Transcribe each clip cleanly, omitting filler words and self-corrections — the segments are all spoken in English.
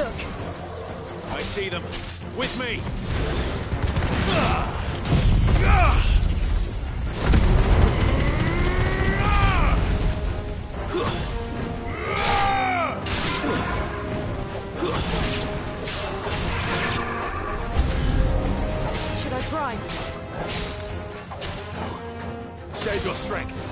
Look! I see them. With me! Should I try? Save your strength.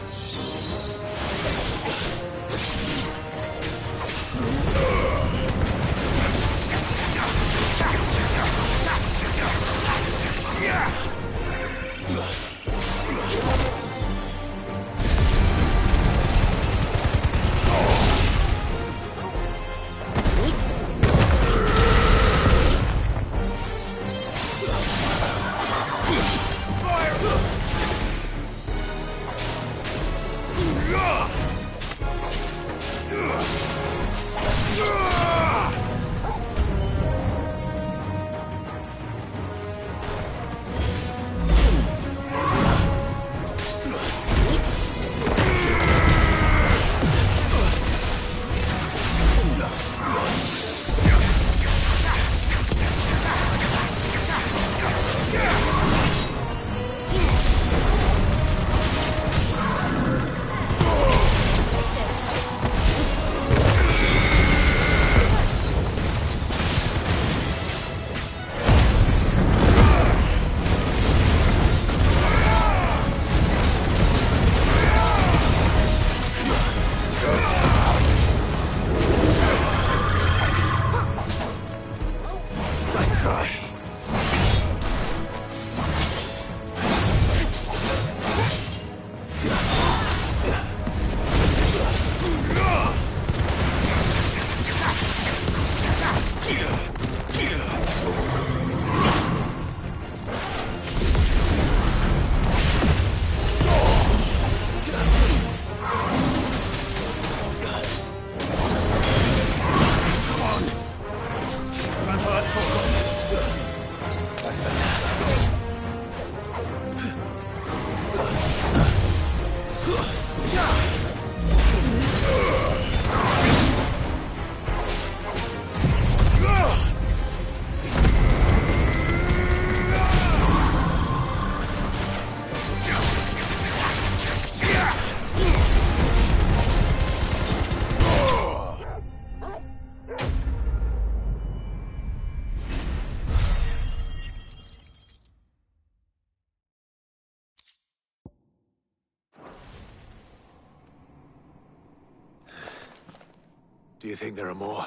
Do you think there are more?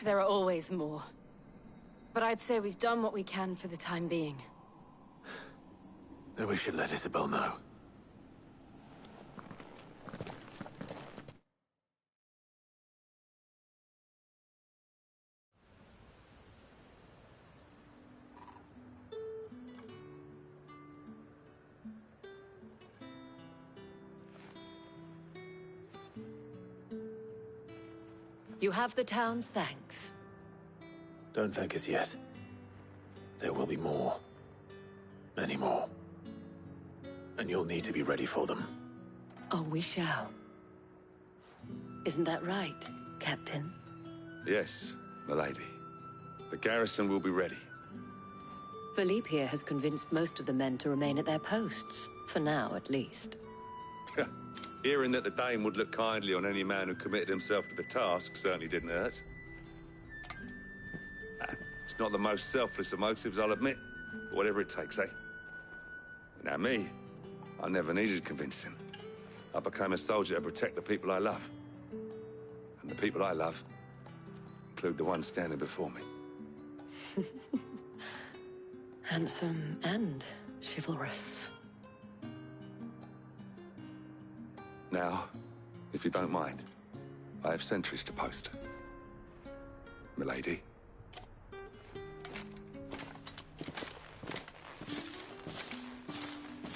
There are always more. But I'd say we've done what we can for the time being. Then we should let Isabel know. You have the town's thanks. Don't thank us yet. There will be more. Many more. And you'll need to be ready for them. Oh, we shall. Isn't that right, Captain? Yes, milady. The garrison will be ready. Philippe here has convinced most of the men to remain at their posts. For now, at least. Hearing that the Dane would look kindly on any man who committed himself to the task certainly didn't hurt. It's not the most selfless of motives, I'll admit. But whatever it takes, eh? Now me, I never needed convincing. I became a soldier to protect the people I love. And the people I love include the one standing before me. Handsome and chivalrous. Now, if you don't mind, I have sentries to post. Milady.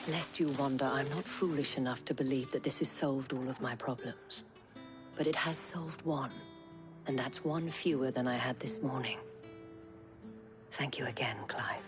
Lest you wonder, I'm not foolish enough to believe that this has solved all of my problems. But it has solved one, and that's one fewer than I had this morning. Thank you again, Clive.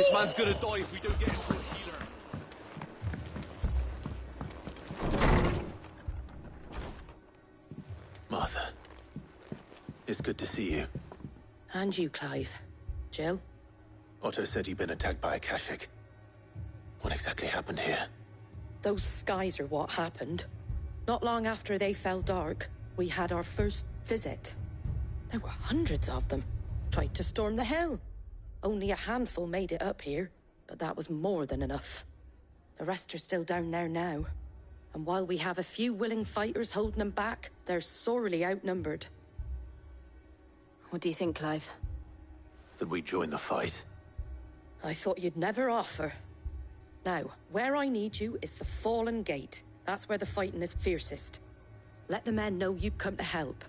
This man's gonna die if we don't get him to a healer. Martha. It's good to see you. And you, Clive. Jill? Otto said you'd been attacked by a Akashic. What exactly happened here? Those skies are what happened. Not long after they fell dark, we had our first visit. There were hundreds of them. Tried to storm the hill. Only a handful made it up here, but that was more than enough. The rest are still down there now. And while we have a few willing fighters holding them back, they're sorely outnumbered. What do you think, Clive? That we join the fight? I thought you'd never offer. Now, where I need you is the Fallen Gate. That's where the fighting is fiercest. Let the men know you've come to help.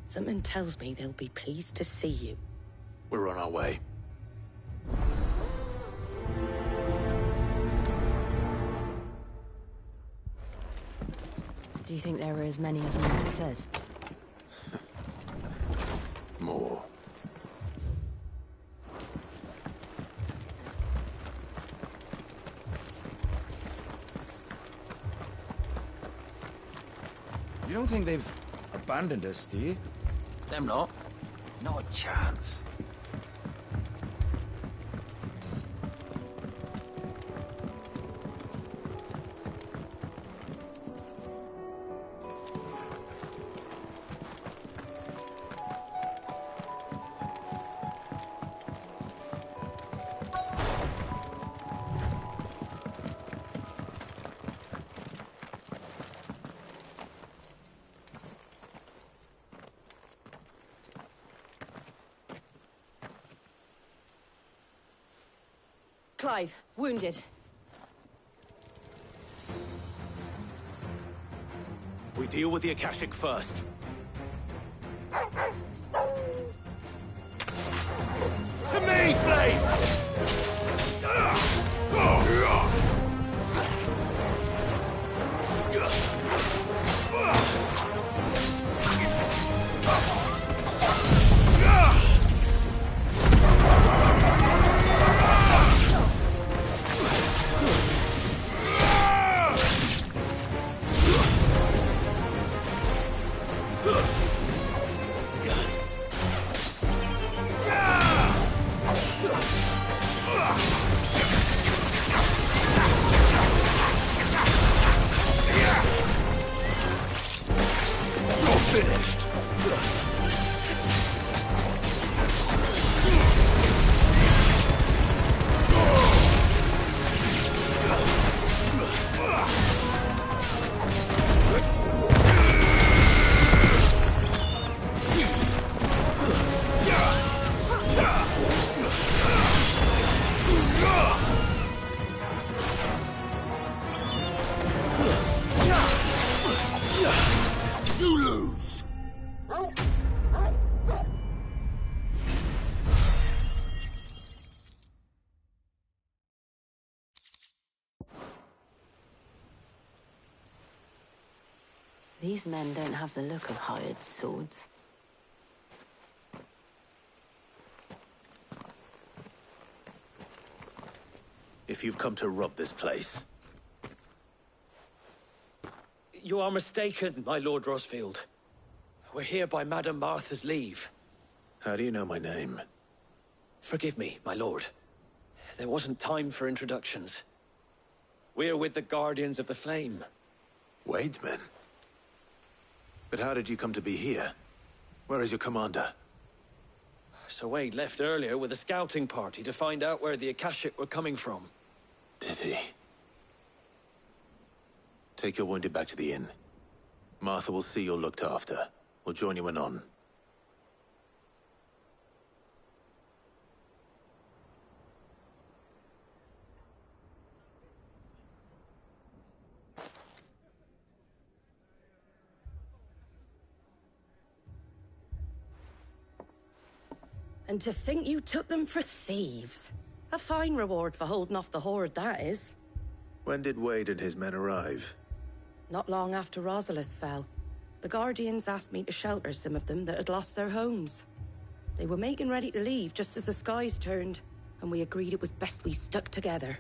Something tells me they'll be pleased to see you. We're on our way. Do you think there were as many as Martha says? More. You don't think they've abandoned us, do you? Them not. Not a chance. Clive, wounded. We deal with the Akashic first. To me, Flames! These men don't have the look of hired swords. If you've come to rob this place, You are mistaken, my Lord Rosfield. We're here by Madame Martha's leave. how do you know my name? Forgive me, my lord. There wasn't time for introductions. We're with the Guardians of the Flame. Wade's men? But how did you come to be here? Where is your commander? Sir Wade left earlier with a scouting party to find out where the Akashic were coming from. Did he? Take your wounded back to the inn. Martha will see you're looked after. We'll join you anon. And to think you took them for thieves. A fine reward for holding off the horde, that is. When did Wade and his men arrive? Not long after Rosalith fell. The Guardians asked me to shelter some of them that had lost their homes. They were making ready to leave just as the skies turned. and we agreed it was best we stuck together.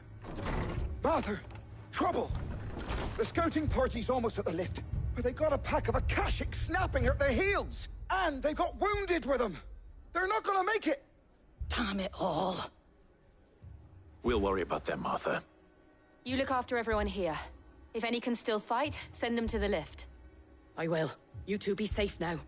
Martha! Trouble! The scouting party's almost at the lift, but they got a pack of Akashics snapping at their heels! And they got wounded with them! They're not gonna make it! Damn it all. We'll worry about them, Martha. You look after everyone here. If any can still fight, send them to the lift. I will. You two be safe now.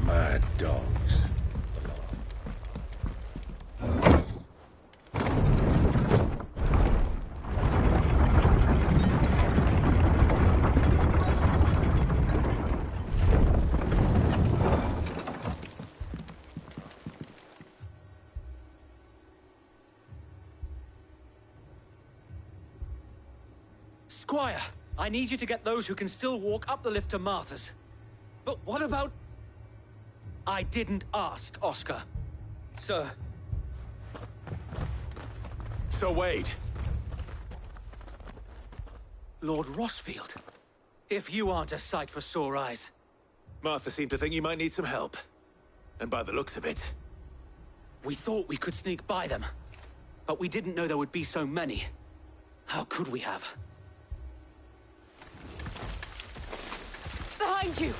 Mad dogs. Squire, I need you to get those who can still walk up the lift to Martha's. But what about... I didn't ask, Oscar. Sir. So Wade. Lord Rossfield. If you aren't a sight for sore eyes. Martha seemed to think you might need some help. And by the looks of it... We thought we could sneak by them. But we didn't know there would be so many. How could we have? Behind you!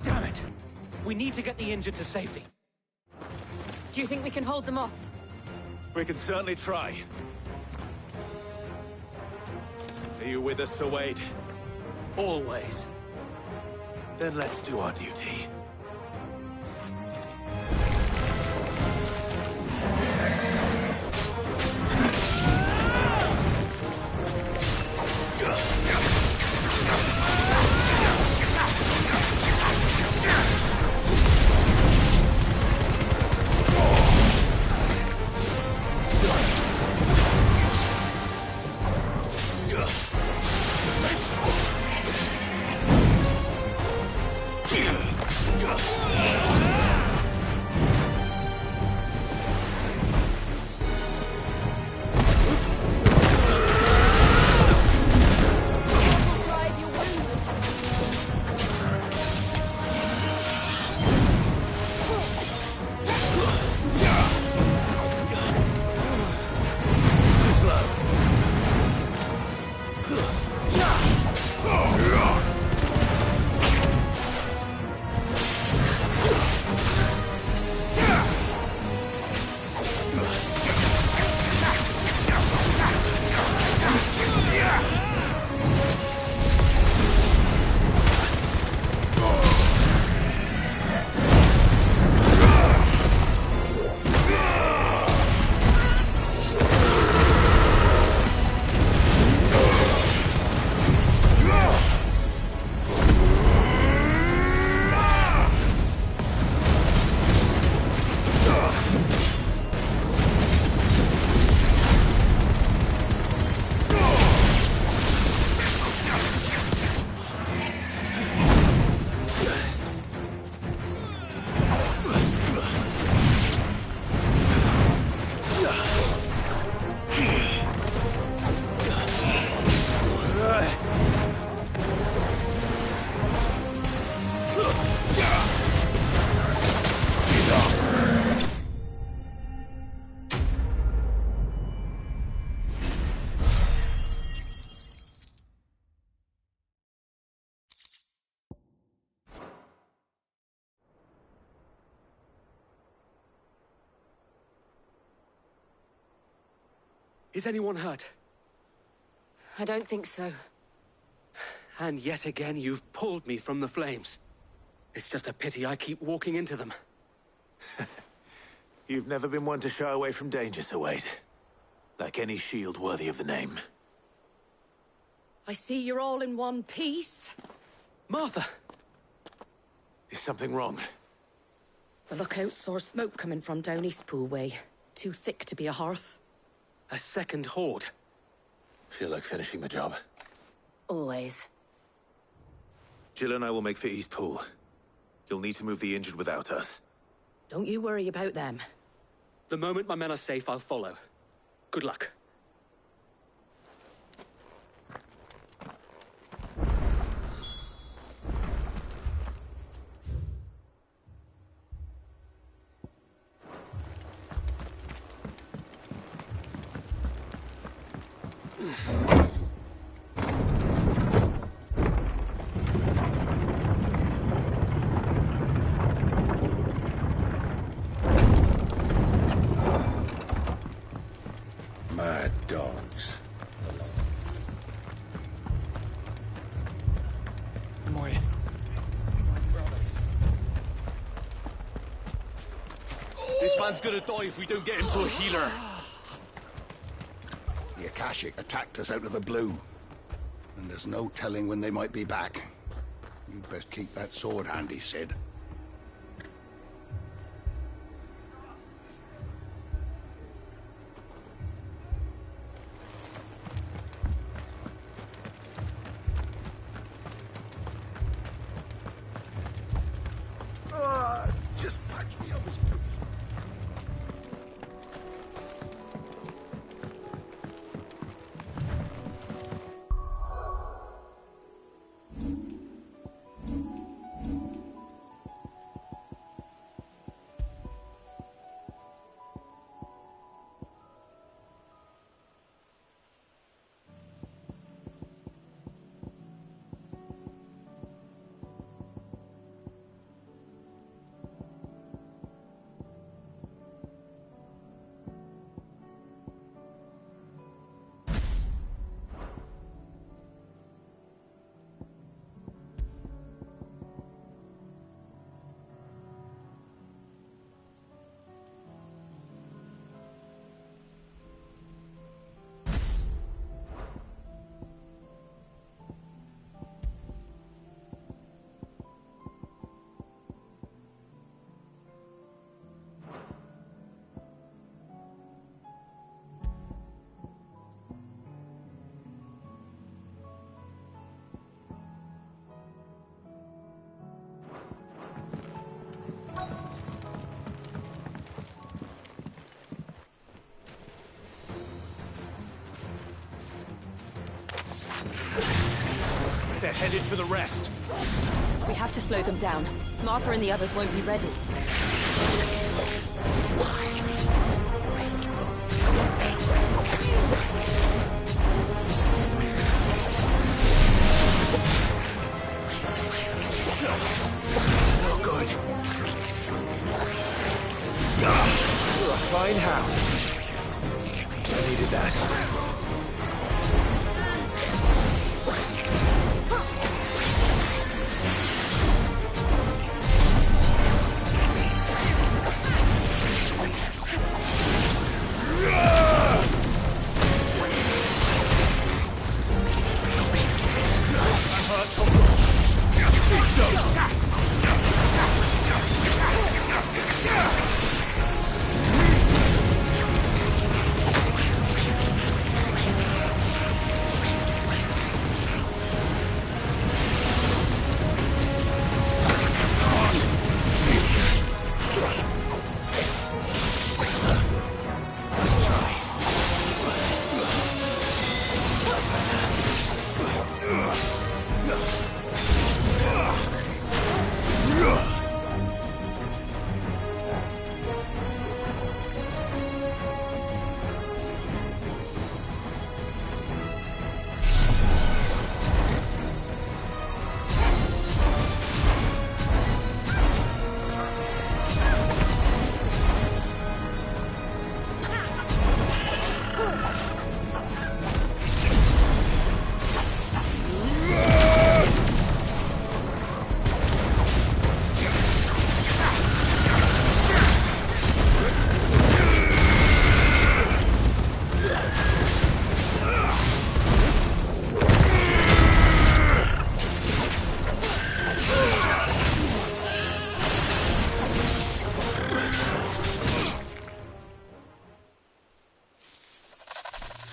Damn it! We need to get the injured to safety. Do you think we can hold them off? We can certainly try. Are you with us, Sir Wade? Always. Then let's do our duty. Is anyone hurt? I don't think so. And yet again, you've pulled me from the flames. It's just a pity I keep walking into them. You've never been one to shy away from danger, Sir Wade. Like any shield worthy of the name. I see you're all in one piece. Martha! Is something wrong? The lookout saw smoke coming from down Eastpool way. Too thick to be a hearth. A second horde. Feel like finishing the job? Always. Jill and I will make for East Pool. You'll need to move the injured without us. Don't you worry about them. The moment my men are safe, I'll follow. Good luck. Mad dogs. My brothers. This man's gonna die if we don't get him to a healer. The Akashic attacked us out of the blue. And there's no telling when they might be back. You'd best keep that sword handy, Sid. Just patch me up as quick. They're headed for the rest. We have to slow them down. Martha and the others won't be ready. Oh, good. Fine hound. I needed that.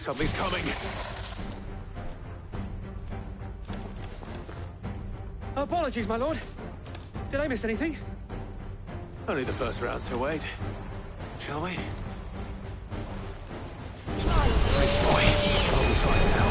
Something's coming. Apologies, my lord. Did I miss anything? Only the first round, Sir Wade. Shall we? Thanks, boy. I'll be fine now.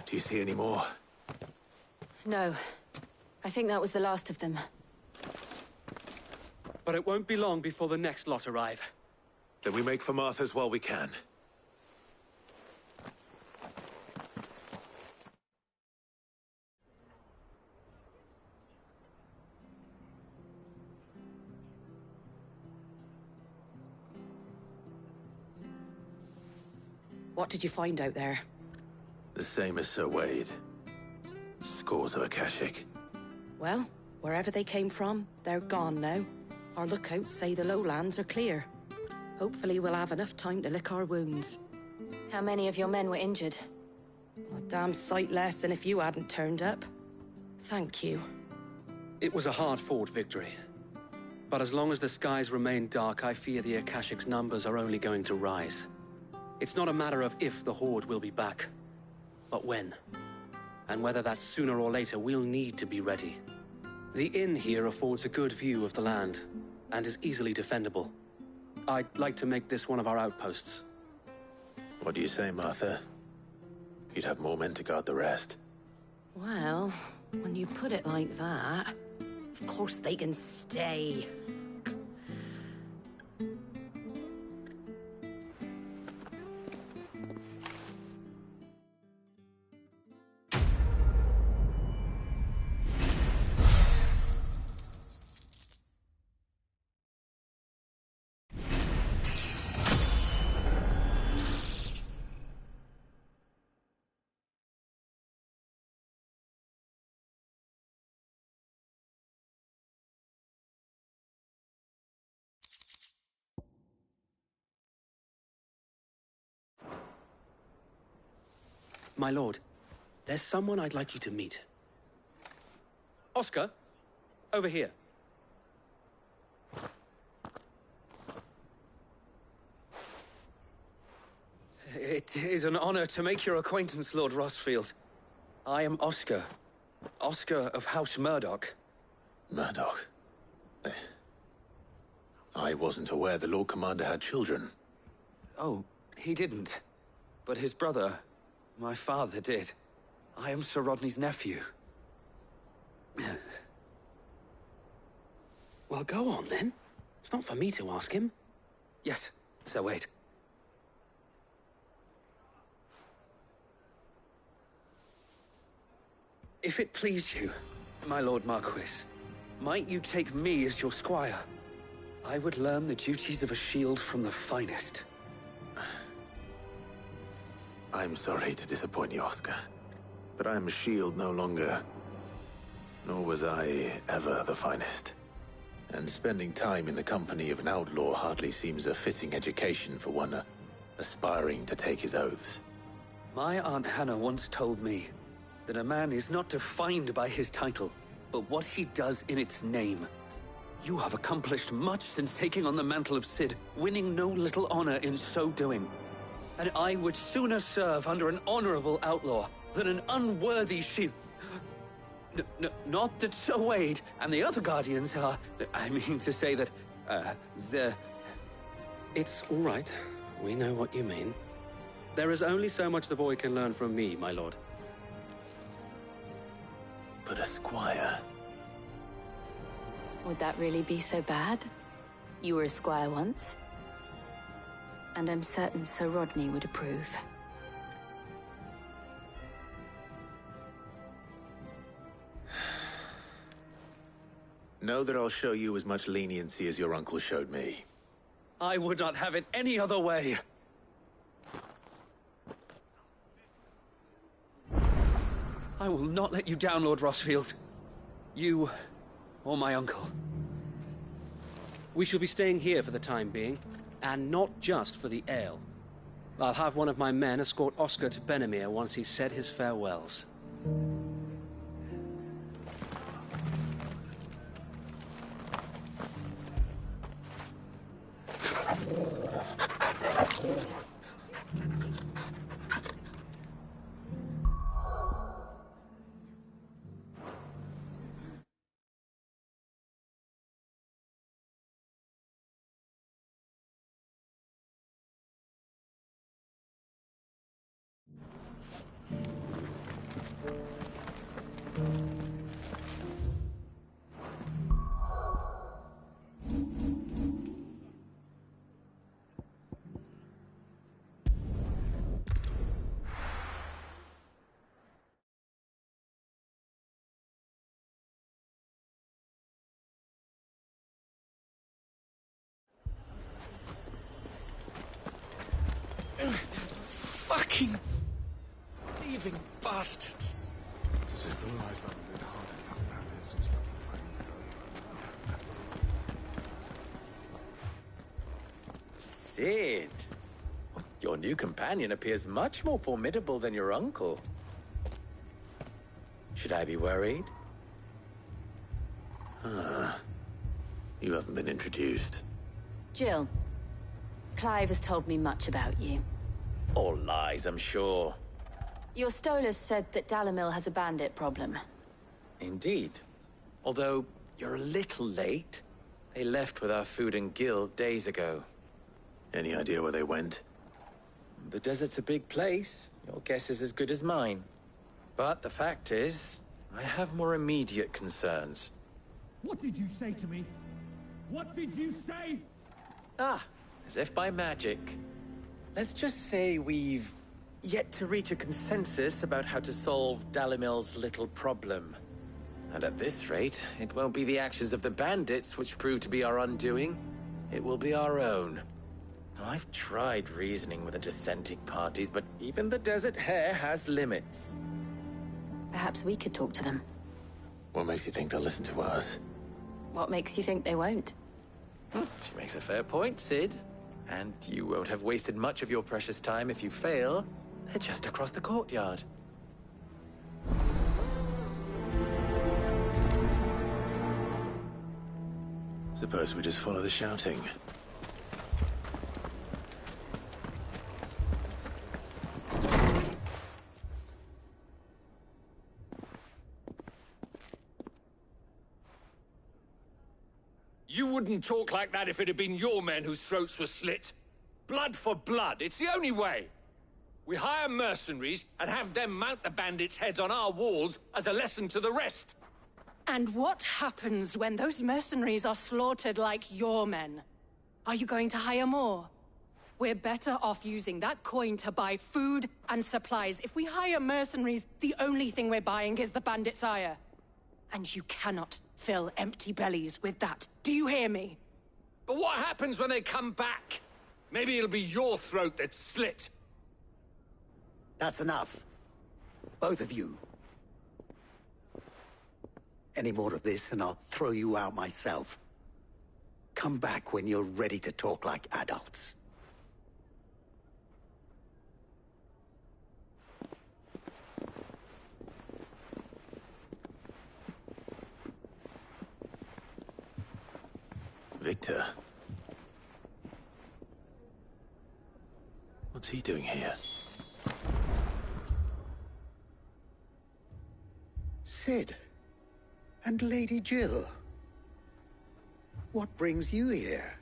Do you see any more? No. I think that was the last of them. But it won't be long before the next lot arrive. Then we make for Martha's while we can. What did you find out there? The same as Sir Wade. Scores of Akashic. Well, wherever they came from, they're gone now. Our lookouts say the lowlands are clear. Hopefully we'll have enough time to lick our wounds. How many of your men were injured? A damn sight less than if you hadn't turned up. Thank you. It was a hard-fought victory. But as long as the skies remain dark, I fear the Akashic's numbers are only going to rise. It's not a matter of if the Horde will be back, but when. And whether that's sooner or later, we'll need to be ready. The inn here affords a good view of the land, and is easily defendable. I'd like to make this one of our outposts. What do you say, Martha? You'd have more men to guard the rest. Well, when you put it like that, of course they can stay. My lord, there's someone I'd like you to meet. Oscar, over here. It is an honor to make your acquaintance, Lord Rossfield. I am Oscar. Oscar of House Murdoch. Murdoch? I wasn't aware the Lord Commander had children. Oh, he didn't. But his brother, my father, did. I am Sir Rodney's nephew. Well, go on, then. It's not for me to ask him. Yes, Sir Wade. If it please you, my Lord Marquis, might you take me as your squire? I would learn the duties of a shield from the finest. I'm sorry to disappoint you, Oscar, but I am a shield no longer. Nor was I ever the finest. And spending time in the company of an outlaw hardly seems a fitting education for one aspiring to take his oaths. My Aunt Hannah once told me that a man is not defined by his title, but what he does in its name. You have accomplished much since taking on the mantle of Cid, winning no little honor in so doing. And I would sooner serve under an honorable outlaw than an unworthy shield. Not that Sir Wade and the other Guardians are... I mean to say that, they're... It's all right. We know what you mean. There is only so much the boy can learn from me, my lord. But a squire... Would that really be so bad? You were a squire once. And I'm certain Sir Rodney would approve. Know that I'll show you as much leniency as your uncle showed me. I would not have it any other way. I will not let you down, Lord Rossfield. You, or my uncle. We shall be staying here for the time being, and not just for the ale. I'll have one of my men escort Oscar to Benimir once he's said his farewells. Fucking thieving bastards. As if life hadn't been hard enough down here since the fight. Cid. Your new companion appears much more formidable than your uncle. Should I be worried? You haven't been introduced. Jill, Clive has told me much about you. All lies, I'm sure. Your Stolas said that Dalamil has a bandit problem. Indeed. Although, you're a little late. They left with our food and guild days ago. Any idea where they went? The desert's a big place. Your guess is as good as mine. But the fact is, I have more immediate concerns. What did you say to me? What did you say? Ah, as if by magic. Let's just say we've yet to reach a consensus about how to solve Dalimil's little problem. And at this rate, it won't be the actions of the bandits which prove to be our undoing. It will be our own. I've tried reasoning with the dissenting parties, but even the Desert Hare has limits. Perhaps we could talk to them. What makes you think they'll listen to us? What makes you think they won't? She makes a fair point, Cid. And you won't have wasted much of your precious time if you fail. They're just across the courtyard. Suppose we just follow the shouting. You wouldn't talk like that if it had been your men whose throats were slit. Blood for blood, it's the only way. We hire mercenaries and have them mount the bandits' heads on our walls as a lesson to the rest. And what happens when those mercenaries are slaughtered like your men? Are you going to hire more? We're better off using that coin to buy food and supplies. If we hire mercenaries, the only thing we're buying is the bandits' ire. And you cannot fill empty bellies with that. Do you hear me? But what happens when they come back? Maybe it'll be your throat that's slit. That's enough. Both of you. Any more of this and I'll throw you out myself. Come back when you're ready to talk like adults. Victor? What's he doing here? Sid. And Lady Jill. What brings you here?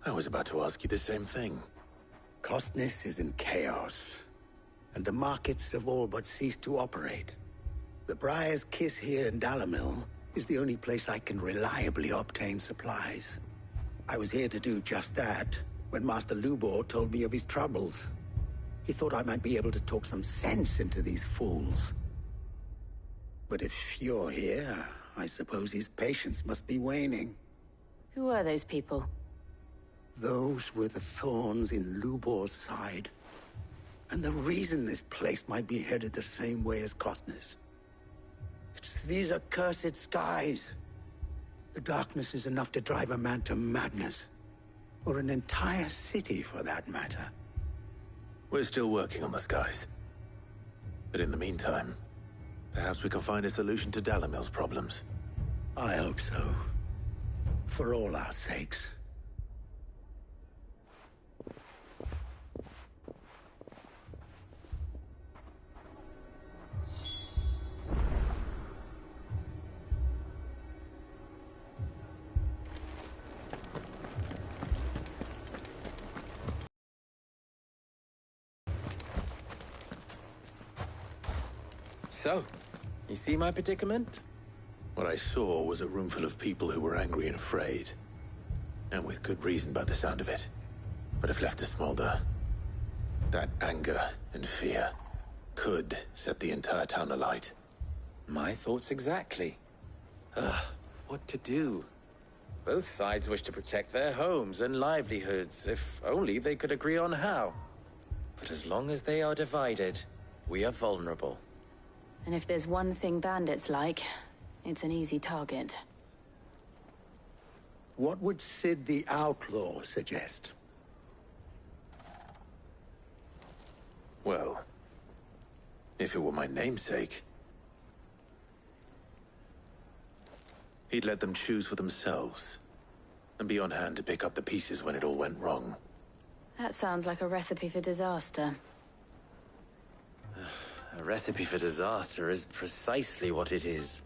I was about to ask you the same thing. Costness is in chaos, and the markets have all but ceased to operate. The Briar's Kiss here in Dalimil is the only place I can reliably obtain supplies. I was here to do just that when Master Lubor told me of his troubles. He thought I might be able to talk some sense into these fools. But if you're here, I suppose his patience must be waning. Who are those people? Those were the thorns in Lubor's side. And the reason this place might be headed the same way as Costness. It's these accursed skies. The darkness is enough to drive a man to madness. Or an entire city, for that matter. We're still working on the skies. But in the meantime, perhaps we can find a solution to Dalimil's problems. I hope so. For all our sakes. So, you see my predicament? What I saw was a room full of people who were angry and afraid. And with good reason by the sound of it. But if left to smolder, that anger and fear could set the entire town alight. My thoughts exactly. What to do? Both sides wish to protect their homes and livelihoods, if only they could agree on how. But as long as they are divided, we are vulnerable. And if there's one thing bandits like, it's an easy target. What would Sid the Outlaw suggest? Well, if it were my namesake, he'd let them choose for themselves, and be on hand to pick up the pieces when it all went wrong. That sounds like a recipe for disaster. A recipe for disaster is precisely what it is.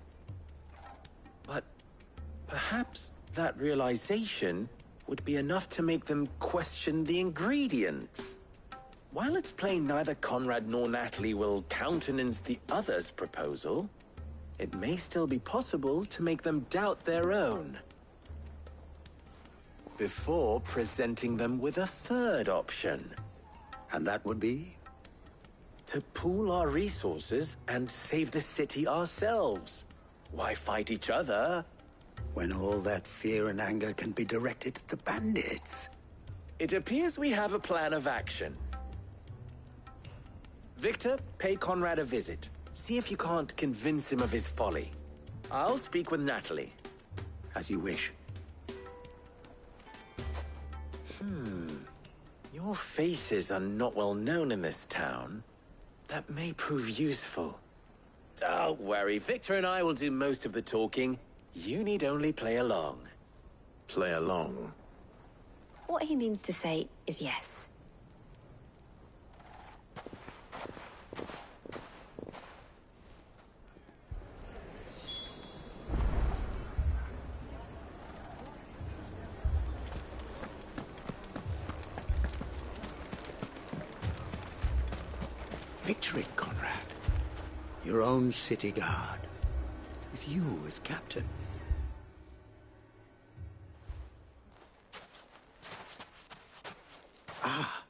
But perhaps that realization would be enough to make them question the ingredients. While it's plain neither Conrad nor Natalie will countenance the other's proposal, it may still be possible to make them doubt their own. Before presenting them with a third option. And that would be? To pool our resources and save the city ourselves. Why fight each other? When all that fear and anger can be directed at the bandits. It appears we have a plan of action. Victor, pay Conrad a visit. See if you can't convince him of his folly. I'll speak with Natalie. As you wish. Your faces are not well known in this town. that may prove useful. Don't worry, Victor and I will do most of the talking. You need only play along. Play along? What he means to say is yes. Picture it, Conrad. Your own city guard, with you as captain. Ah,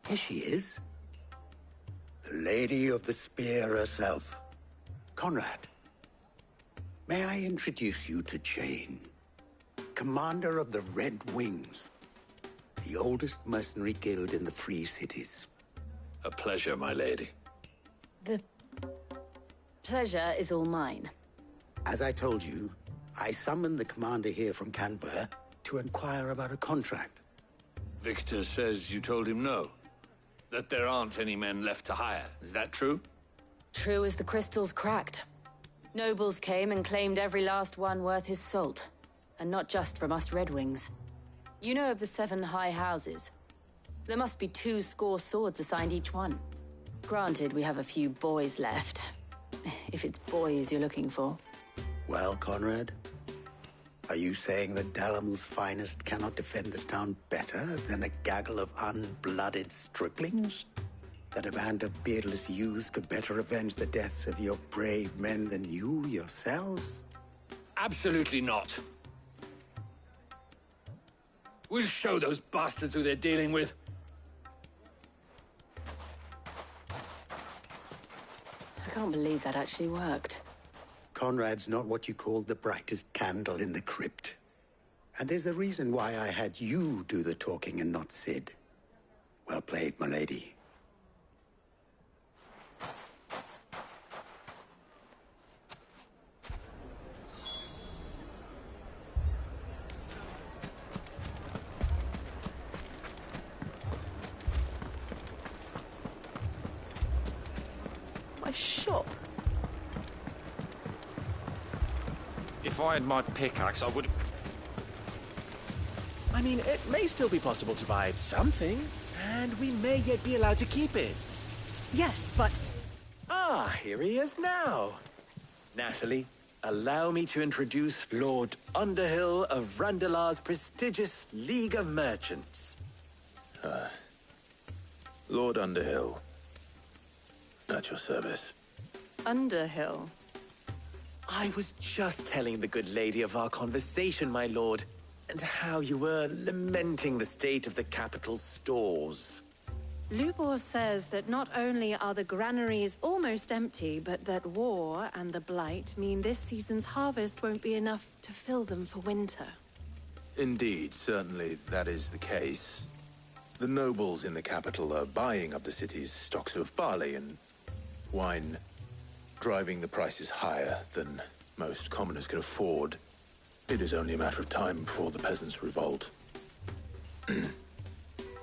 here she is. The Lady of the Spear herself. Conrad, may I introduce you to Jane, commander of the Red Wings, the oldest mercenary guild in the Free Cities. A pleasure, my lady. The pleasure is all mine. As I told you, I summoned the commander here from Canver to inquire about a contract. Victor says you told him no. That there aren't any men left to hire. Is that true? True as the crystals cracked. Nobles came and claimed every last one worth his salt. And not just from us Red Wings. You know of the 7 high houses. There must be 2 swords assigned each one. Granted, we have a few boys left. If it's boys you're looking for. Well, Conrad, are you saying that Dalamil's finest cannot defend this town better than a gaggle of unblooded striplings? That a band of beardless youths could better avenge the deaths of your brave men than you yourselves? Absolutely not. We'll show those bastards who they're dealing with. I can't believe that actually worked. Conrad's not what you called the brightest candle in the crypt. And there's a reason why I had you do the talking and not Sid. Well played, my lady. My shop. If I had my pickaxe, I would... I mean, it may still be possible to buy something, and we may yet be allowed to keep it. Yes, but... Ah, here he is now. Natalie, allow me to introduce Lord Underhill of Randalar's prestigious League of Merchants. Lord Underhill. At your service. Underhill? I was just telling the good lady of our conversation, my lord, and how you were lamenting the state of the capital's stores. Lubor says that not only are the granaries almost empty, but that war and the Blight mean this season's harvest won't be enough to fill them for winter. Indeed, certainly that is the case. The nobles in the capital are buying up the city's stocks of barley and wine, driving the prices higher than most commoners can afford. It is only a matter of time before the peasants revolt.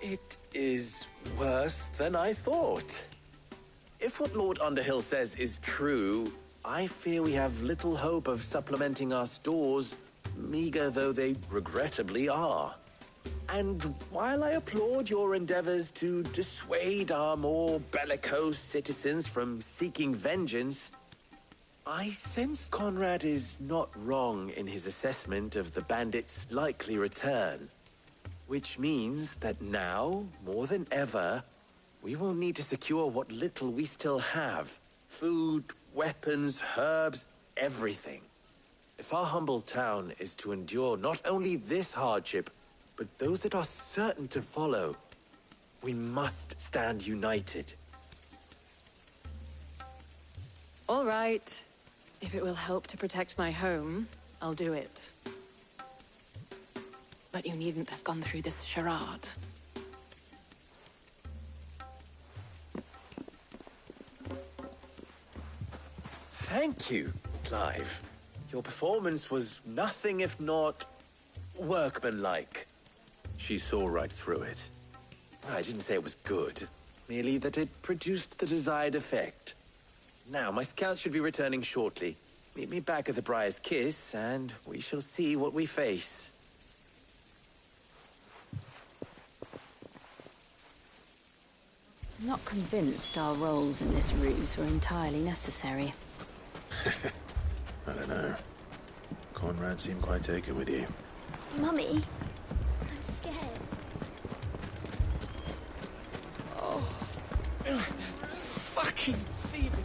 It is worse than I thought. If what Lord Underhill says is true, I fear we have little hope of supplementing our stores, meager though they regrettably are. And while I applaud your endeavors to dissuade our more bellicose citizens from seeking vengeance, I sense Conrad is not wrong in his assessment of the bandits' likely return. Which means that now, more than ever, we will need to secure what little we still have. Food, weapons, herbs, everything. If our humble town is to endure not only this hardship, but those that are certain to follow, we must stand united. All right. If it will help to protect my home, I'll do it. But you needn't have gone through this charade. Thank you, Clive. Your performance was nothing if not workmanlike. She saw right through it. I didn't say it was good. merely that it produced the desired effect. Now, my scouts should be returning shortly. Meet me back at the Briar's Kiss, and we shall see what we face. I'm not convinced our roles in this ruse were entirely necessary. I don't know. Conrad seemed quite taken with you. Mummy, I'm scared. Oh. Fucking thieving.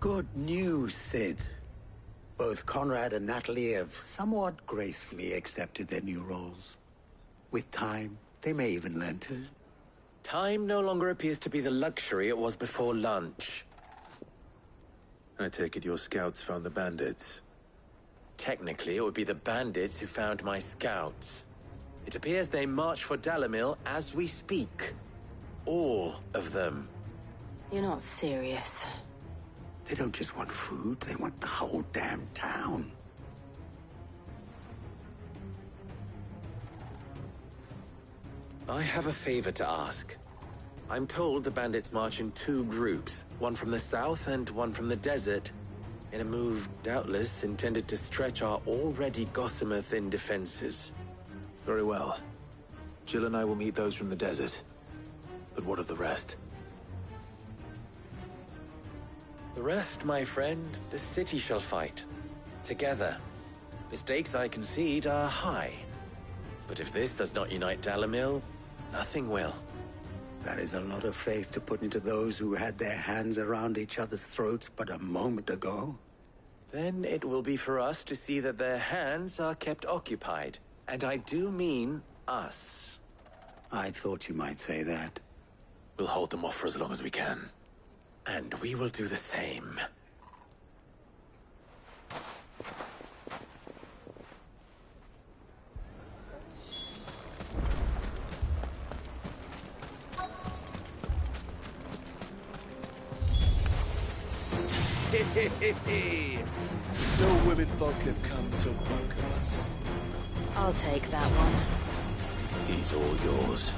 Good news, Sid. Both Conrad and Natalie have somewhat gracefully accepted their new roles. With time, they may even learn to. Time no longer appears to be the luxury it was before lunch. I take it your scouts found the bandits. Technically, it would be the bandits who found my scouts. It appears they march for Dalimil as we speak. All of them. You're not serious. They don't just want food, they want the whole damn town. I have a favor to ask. I'm told the bandits march in two groups, one from the south and one from the desert, in a move doubtless intended to stretch our already gossamer-thin defenses. Very well. Jill and I will meet those from the desert. But what of the rest? The rest, my friend, the city shall fight. Together. The stakes, I concede, are high. But if this does not unite Dalimil, nothing will. That is a lot of faith to put into those who had their hands around each other's throats but a moment ago. Then it will be for us to see that their hands are kept occupied. And I do mean us. I thought you might say that. We'll hold them off for as long as we can. And we will do the same. No women folk have come to welcome us. I'll take that one. He's all yours.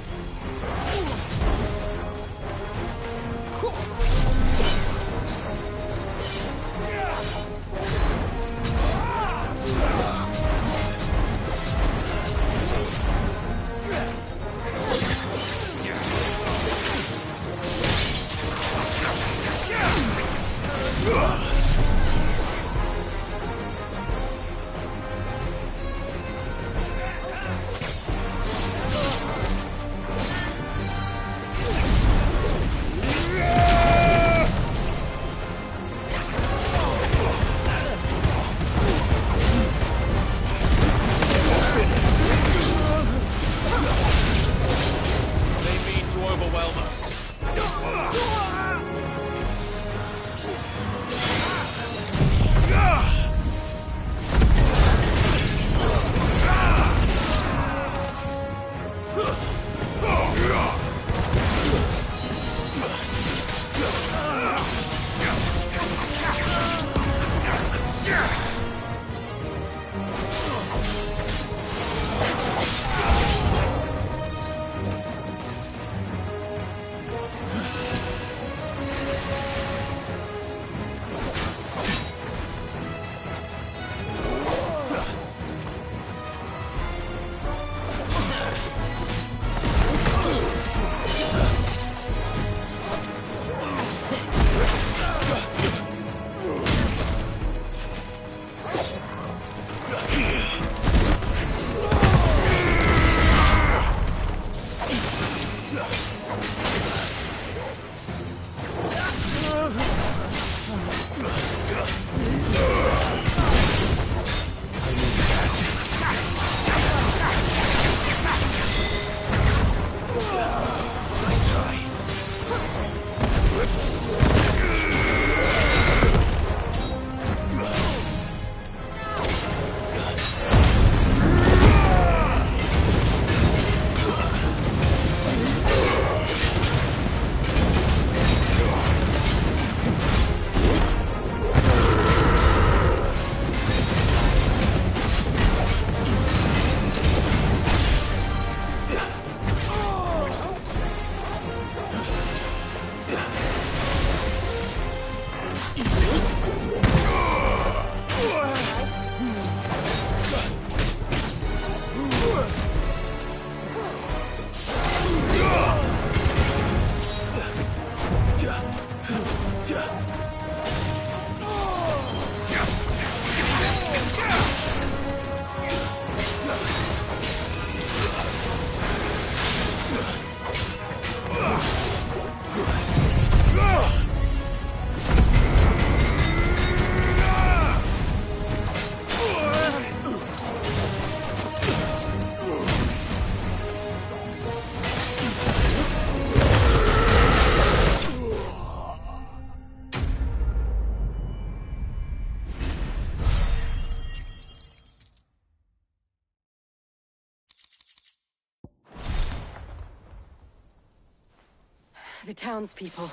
The townspeople.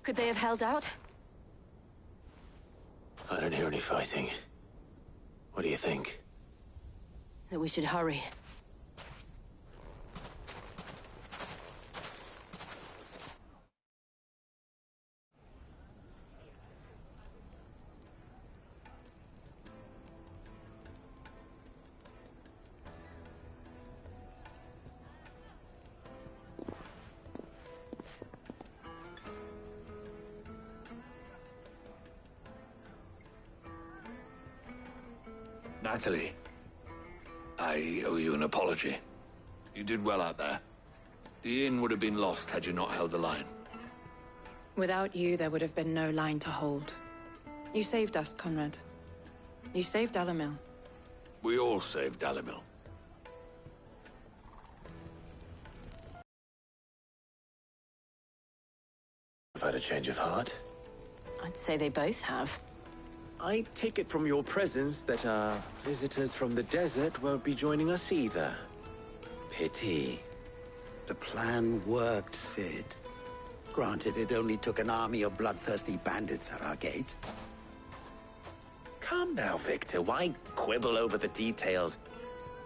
Could they have held out? I don't hear any fighting. What do you think? That we should hurry. Natalie, I owe you an apology. You did well out there. The inn would have been lost had you not held the line. Without you, there would have been no line to hold. You saved us, Conrad. You saved Dalimil. We all saved Dalimil. I've had a change of heart. I'd say they both have. I take it from your presence that our visitors from the desert won't be joining us either. Pity. The plan worked, Sid. Granted, it only took an army of bloodthirsty bandits at our gate. Calm now, Victor. Why quibble over the details?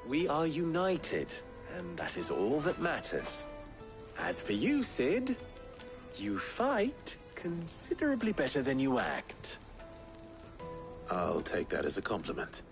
We are united, and that is all that matters. As for you, Sid, you fight considerably better than you act. I'll take that as a compliment.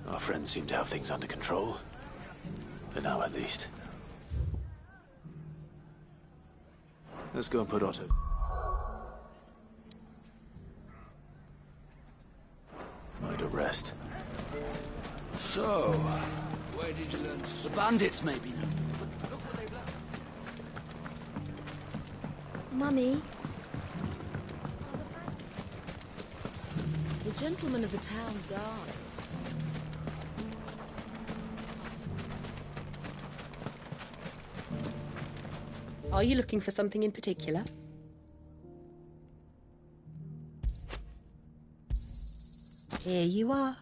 Our friends seem to have things under control. For now, at least. Let's go and put Otto. Might rest. So, where did you learn to... The bandits, maybe. Mummy? The gentlemen of the town guard. Are you looking for something in particular? Here you are.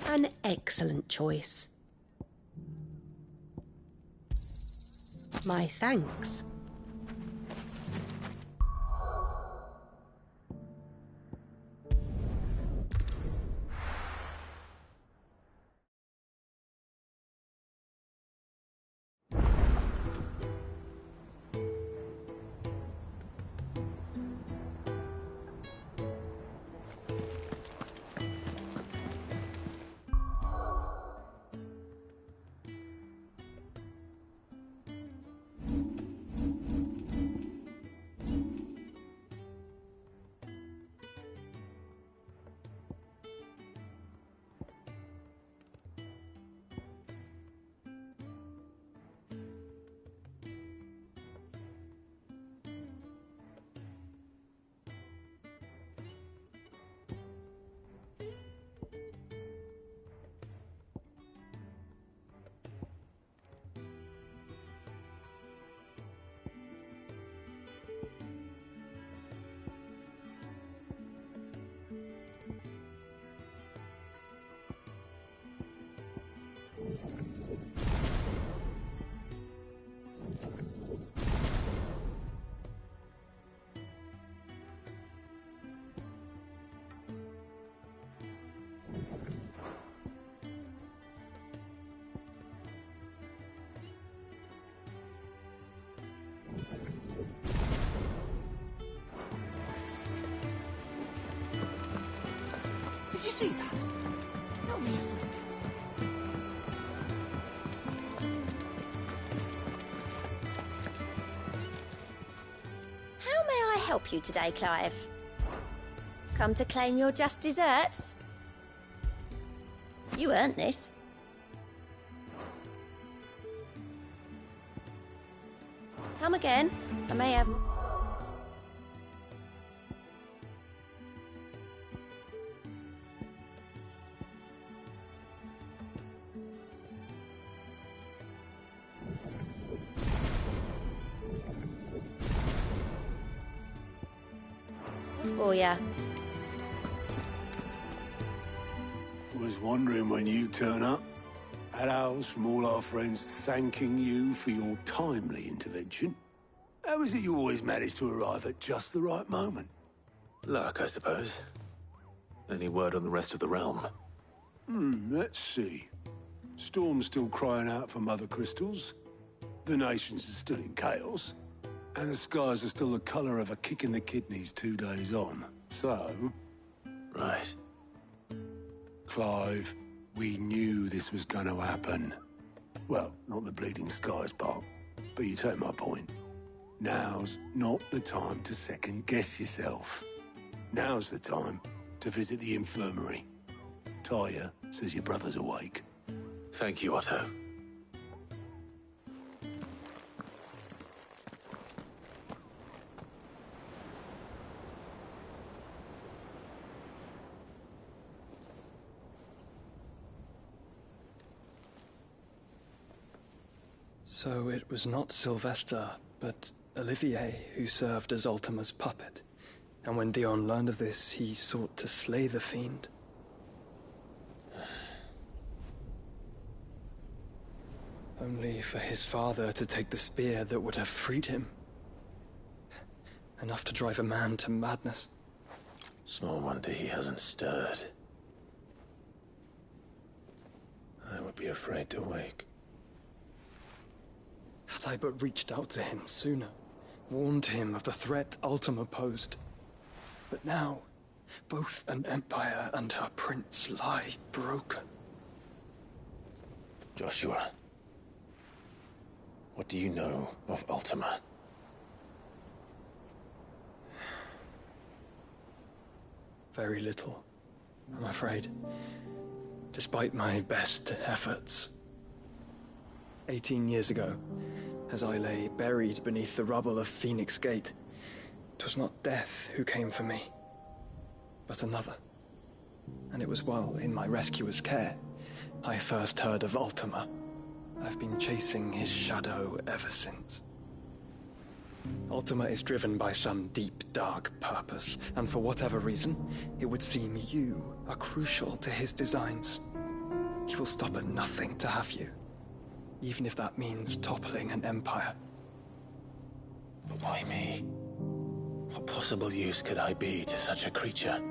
An excellent choice. My thanks. Did you see that? Tell me you saw it. How may I help you today, Clive? Come to claim your just desserts? You earned this. Come again. I may have... for ya. Was wondering when you turn up. Had owls from all our friends thanking you for your timely intervention. How is it you always manage to arrive at just the right moment? Luck, I suppose. Any word on the rest of the realm? Let's see. Storm's still crying out for mother crystals. The nations are still in chaos. And the skies are still the color of a kick in the kidneys 2 days on. So... Right. Clive, we knew this was going to happen. Well, not the bleeding skies part, but you take my point. Now's not the time to second-guess yourself. Now's the time to visit the infirmary. Talia says your brother's awake. Thank you, Otto. So it was not Sylvester, but Olivier who served as Ultima's puppet. And when Dion learned of this, he sought to slay the fiend. Only for his father to take the spear that would have freed him. Enough to drive a man to madness. Small wonder he hasn't stirred. I would be afraid to wake. Had I but reached out to him sooner, warned him of the threat Ultima posed. But now, both an empire and her prince lie broken. Joshua, what do you know of Ultima? Very little, I'm afraid. Despite my best efforts. 18 years ago, as I lay buried beneath the rubble of Phoenix Gate, 'twas not death who came for me, but another. And it was while in my rescuer's care, I first heard of Ultima. I've been chasing his shadow ever since. Ultima is driven by some deep, dark purpose, and for whatever reason, it would seem you are crucial to his designs. He will stop at nothing to have you. Even if that means toppling an empire. But why me? What possible use could I be to such a creature?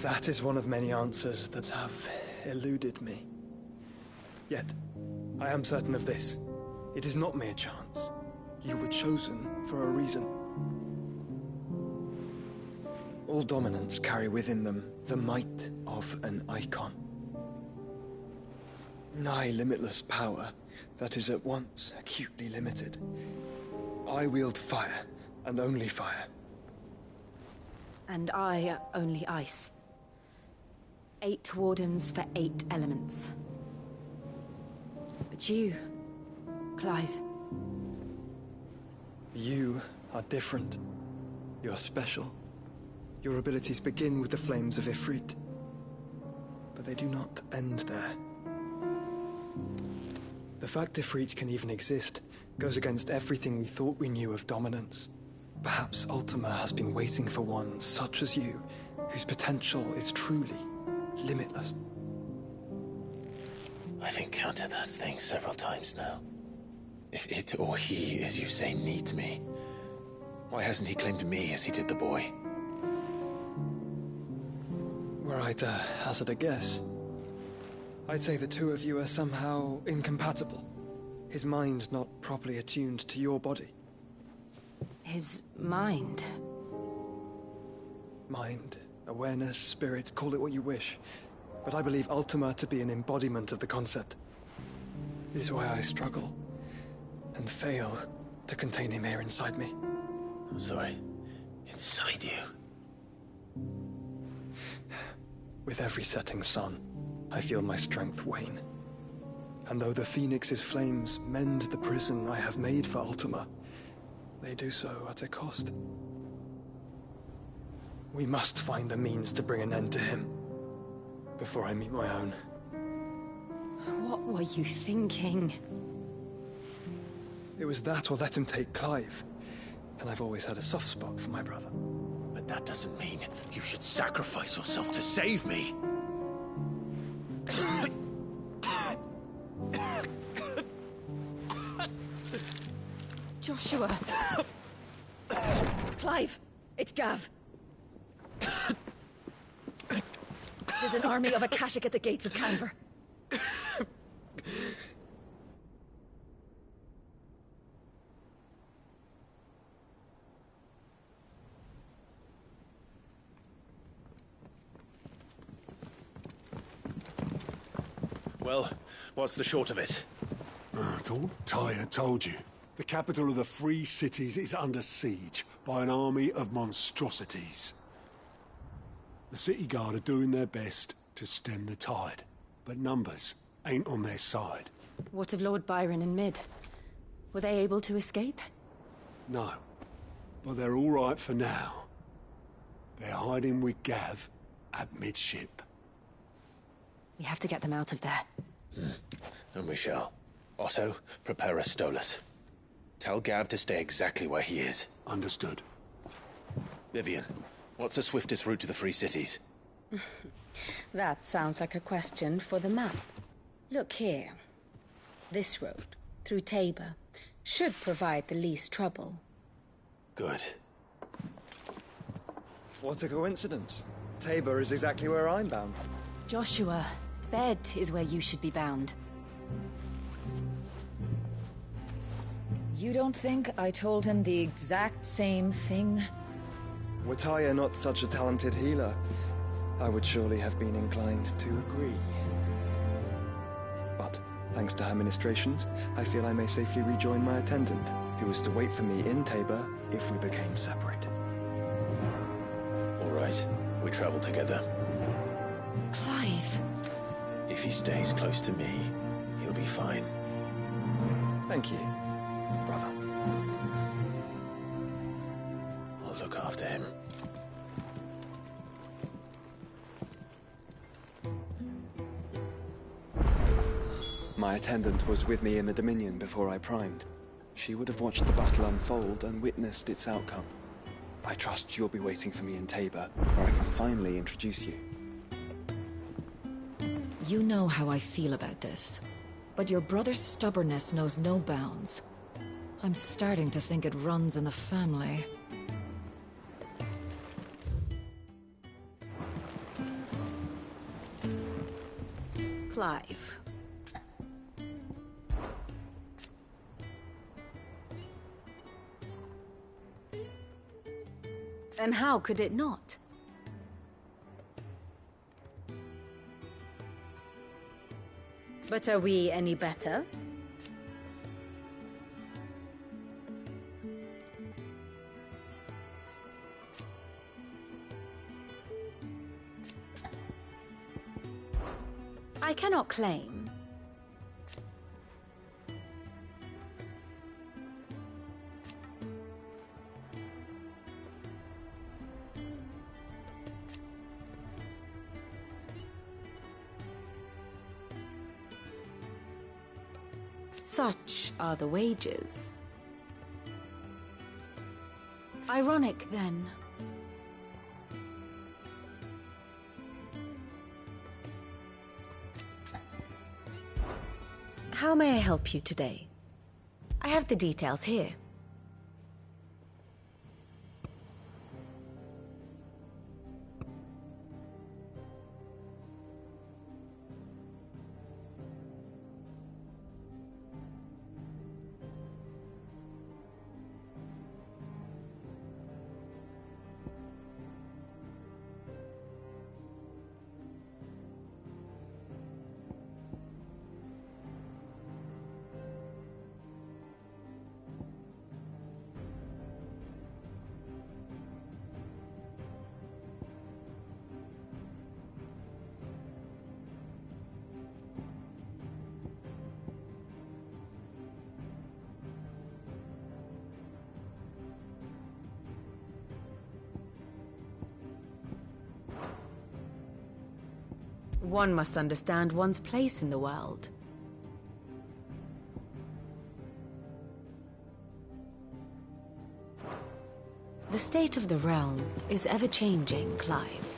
That is one of many answers that have eluded me. Yet, I am certain of this. It is not mere chance. You were chosen for a reason. All dominants carry within them the might of an icon. Nigh limitless power that is at once acutely limited. I wield fire, and only fire. And I only ice. 8 wardens for 8 elements. But you, Clive. You are different. You're special. Your abilities begin with the flames of Ifrit. But they do not end there. The fact Ifrit can even exist goes against everything we thought we knew of dominance. Perhaps Ultima has been waiting for one such as you, whose potential is truly limitless. I've encountered that thing several times now. If it or he, as you say, needs me, why hasn't he claimed me as he did the boy? Were I to hazard a guess, I'd say the two of you are somehow incompatible. His mind not properly attuned to your body. His mind? mind, awareness, spirit, call it what you wish. But I believe Ultima to be an embodiment of the concept. It is why I struggle and fail to contain him here inside me. I'm sorry. Inside you? With every setting sun, I feel my strength wane. And though the Phoenix's flames mend the prison I have made for Ultima, they do so at a cost. We must find a means to bring an end to him before I meet my own. What were you thinking? It was that or let him take Clive. And I've always had a soft spot for my brother. But that doesn't mean you should sacrifice yourself to save me. Joshua! Clive! It's Gav! There's an army of Akashic at the gates of Canver. Well, what's the short of it? It's all Tyre told you. The capital of the Free Cities is under siege by an army of monstrosities. The City Guard are doing their best to stem the tide, but numbers ain't on their side. What of Lord Byron and Mid? Were they able to escape? No, but they're all right for now. They're hiding with Gav at midship. We have to get them out of there. And we shall. Otto, prepare a Stolas. Tell Gav to stay exactly where he is. Understood. Vivian, what's the swiftest route to the Free Cities? That sounds like a question for the map. Look here. This road, through Tabor, should provide the least trouble. Good. What a coincidence. Tabor is exactly where I'm bound. Joshua, Bed is where you should be bound. You don't think I told him the exact same thing? Were Tyre not such a talented healer, I would surely have been inclined to agree. But, thanks to her ministrations, I feel I may safely rejoin my attendant, who was to wait for me in Tabor if we became separated. All right, we travel together. Clive. If he stays close to me, he'll be fine. Thank you, brother. I'll look after him. My attendant was with me in the Dominion before I primed. She would have watched the battle unfold and witnessed its outcome. I trust you'll be waiting for me in Tabor, where I can finally introduce you. You know how I feel about this, but your brother's stubbornness knows no bounds. I'm starting to think it runs in the family. Clive. And how could it not? But are we any better? I cannot claim. Such are the wages. Ironic, then. How may I help you today? I have the details here. One must understand one's place in the world. The state of the realm is ever-changing, Clive.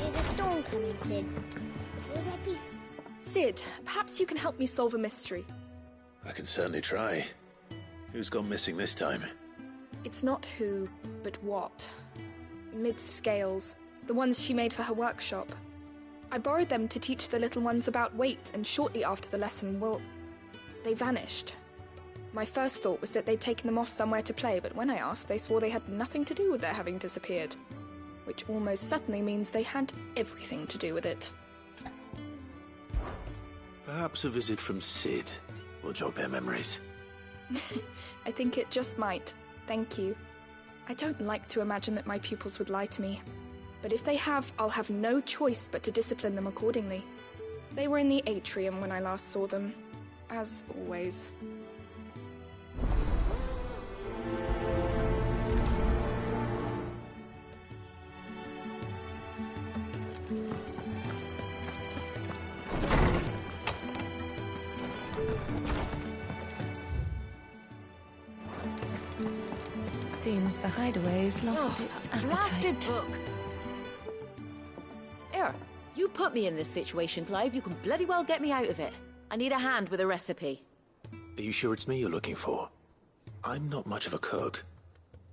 Is a storm coming, Sid? Will there be... Sid, perhaps you can help me solve a mystery. I can certainly try. Who's gone missing this time? It's not who, but what. Mid's scales, the ones she made for her workshop. I borrowed them to teach the little ones about weight, and shortly after the lesson, well, they vanished. My first thought was that they'd taken them off somewhere to play, but when I asked, they swore they had nothing to do with their having disappeared. Which almost certainly means they had everything to do with it. Perhaps a visit from Sid will jog their memories. I think it just might. Thank you. I don't like to imagine that my pupils would lie to me. But if they have, I'll have no choice but to discipline them accordingly. They were in the atrium when I last saw them. As always. Seems the hideaway's lost its appetite. Blasted book! Here, you put me in this situation, Clive. You can bloody well get me out of it. I need a hand with a recipe. Are you sure it's me you're looking for? I'm not much of a cook.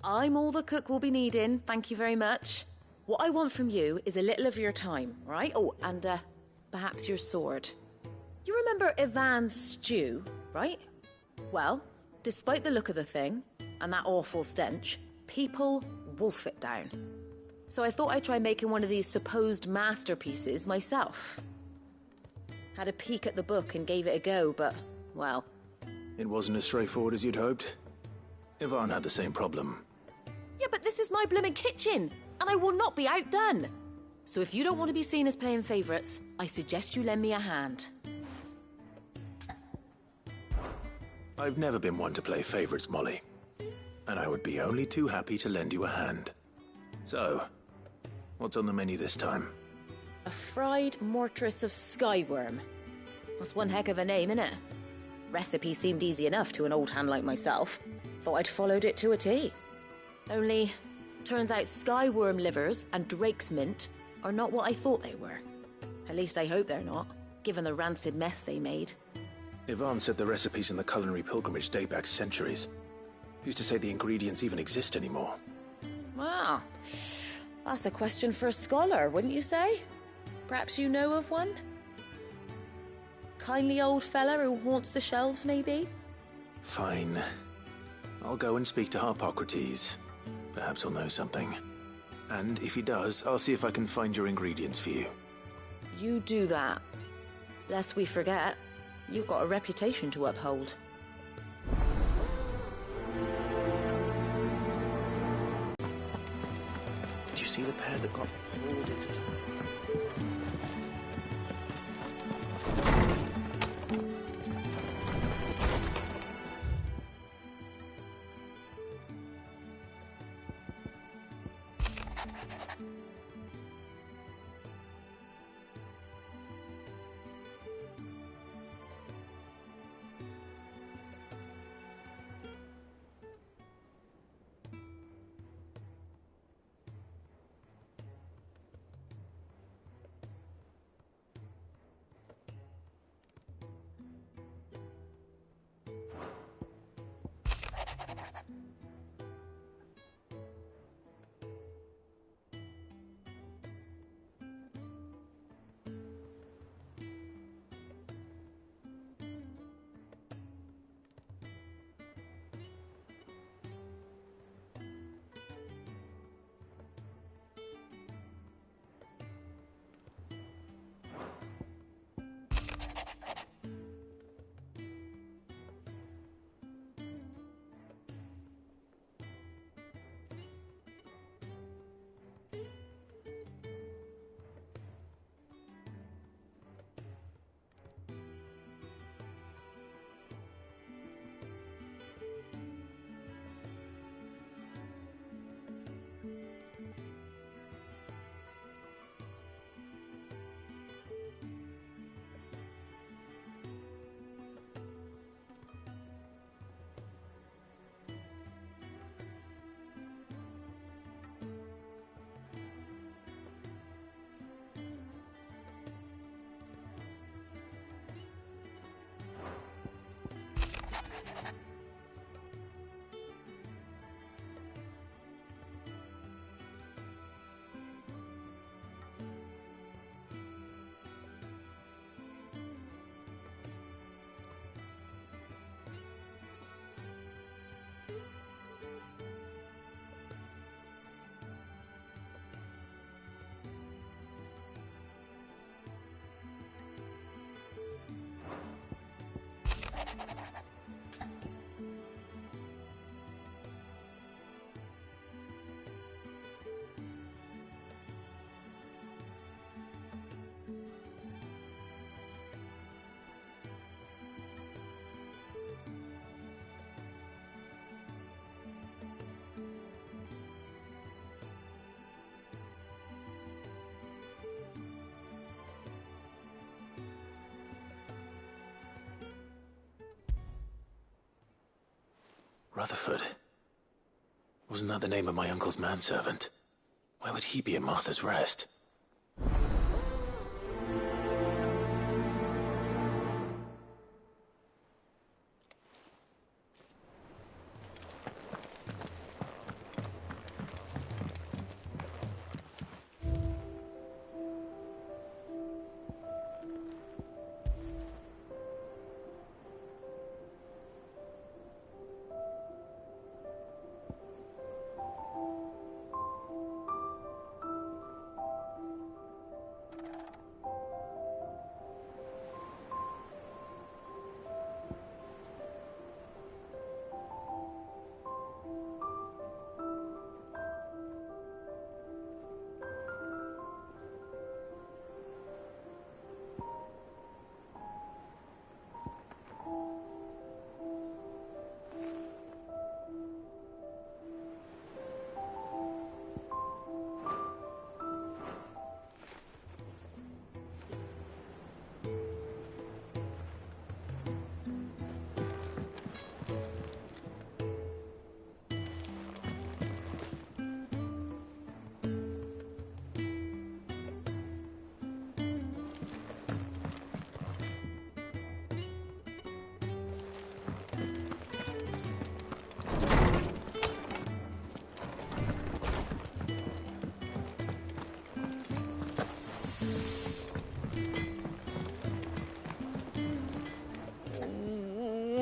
I'm all the cook will be needing, thank you very much. What I want from you is a little of your time, right? Oh, and perhaps your sword. You remember Ivan's stew, right? Well, despite the look of the thing, and that awful stench, people wolf it down. So I thought I'd try making one of these supposed masterpieces myself. Had a peek at the book and gave it a go, but, well... It wasn't as straightforward as you'd hoped. Ivan had the same problem. Yeah, but this is my blimmin' kitchen, and I will not be outdone. So if you don't want to be seen as playing favourites, I suggest you lend me a hand. I've never been one to play favourites, Molly. And I would be only too happy to lend you a hand. So, what's on the menu this time? A fried mortress of skyworm. That's one heck of a name, innit? Recipe seemed easy enough to an old hand like myself. Thought I'd followed it to a T. Only, turns out skyworm livers and drake's mint are not what I thought they were. At least I hope they're not, given the rancid mess they made. Ivan said the recipes in the culinary pilgrimage date back centuries. Who's to say the ingredients even exist anymore? Wow. That's a question for a scholar, wouldn't you say? Perhaps you know of one? Kindly old fella who haunts the shelves, maybe? Fine. I'll go and speak to Harpocrates. Perhaps he'll know something. And if he does, I'll see if I can find your ingredients for you. You do that. Lest we forget, you've got a reputation to uphold. Did you see the pair that got hauled into time? Rutherford. Wasn't that the name of my uncle's manservant? Why would he be at Martha's Rest?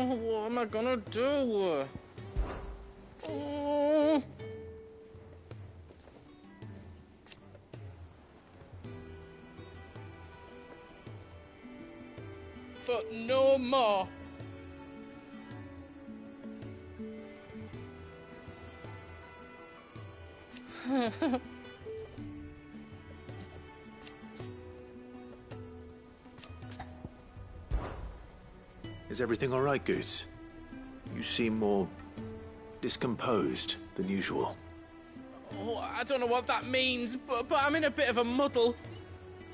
What am I gonna do? Oh. But no more. Is everything all right, Goose? You seem more discomposed than usual. Oh, I don't know what that means, but I'm in a bit of a muddle.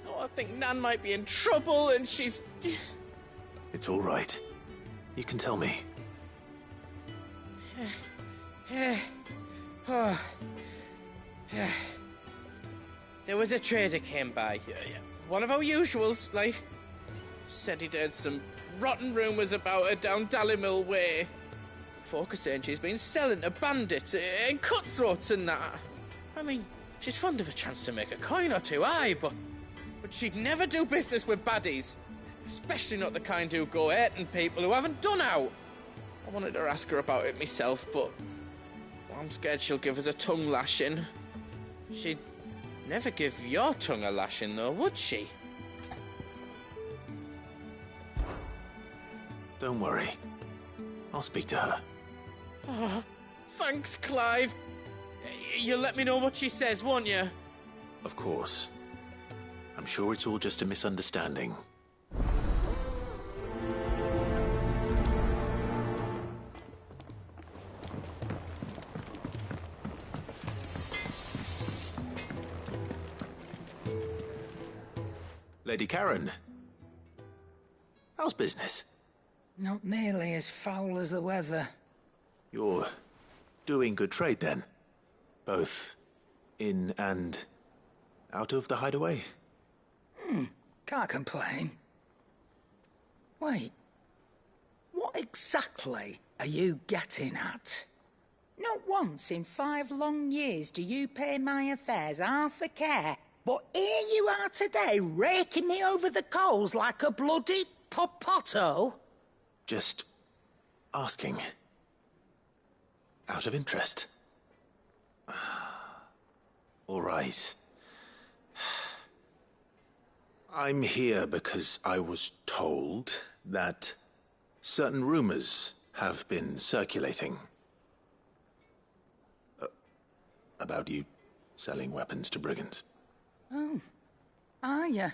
Oh, I think Nan might be in trouble, and she's... It's all right. You can tell me. Oh. There was a trader came by. One of our usuals, like. Said he'd heard some rotten rumours about her down Dalimil Way. Folk are saying she's been selling to bandits and cutthroats and that. I mean, she's fond of a chance to make a coin or two, aye, but she'd never do business with baddies. Especially not the kind who go hating people who haven't done out. I wanted to ask her about it myself, but I'm scared she'll give us a tongue lashing. She'd never give your tongue a lashing, though, would she? Don't worry. I'll speak to her. Oh, thanks, Clive. You'll let me know what she says, won't you? Of course. I'm sure it's all just a misunderstanding. Lady Karen, how's business? Not nearly as foul as the weather. You're doing good trade, then? Both in and out of the hideaway? Can't complain. Wait. What exactly are you getting at? Not once in 5 long years do you pay my affairs half a care. But here you are today, raking me over the coals like a bloody popoto. Just asking. Out of interest. All right. I'm here because I was told that certain rumors have been circulating. About you selling weapons to brigands. Oh, are you?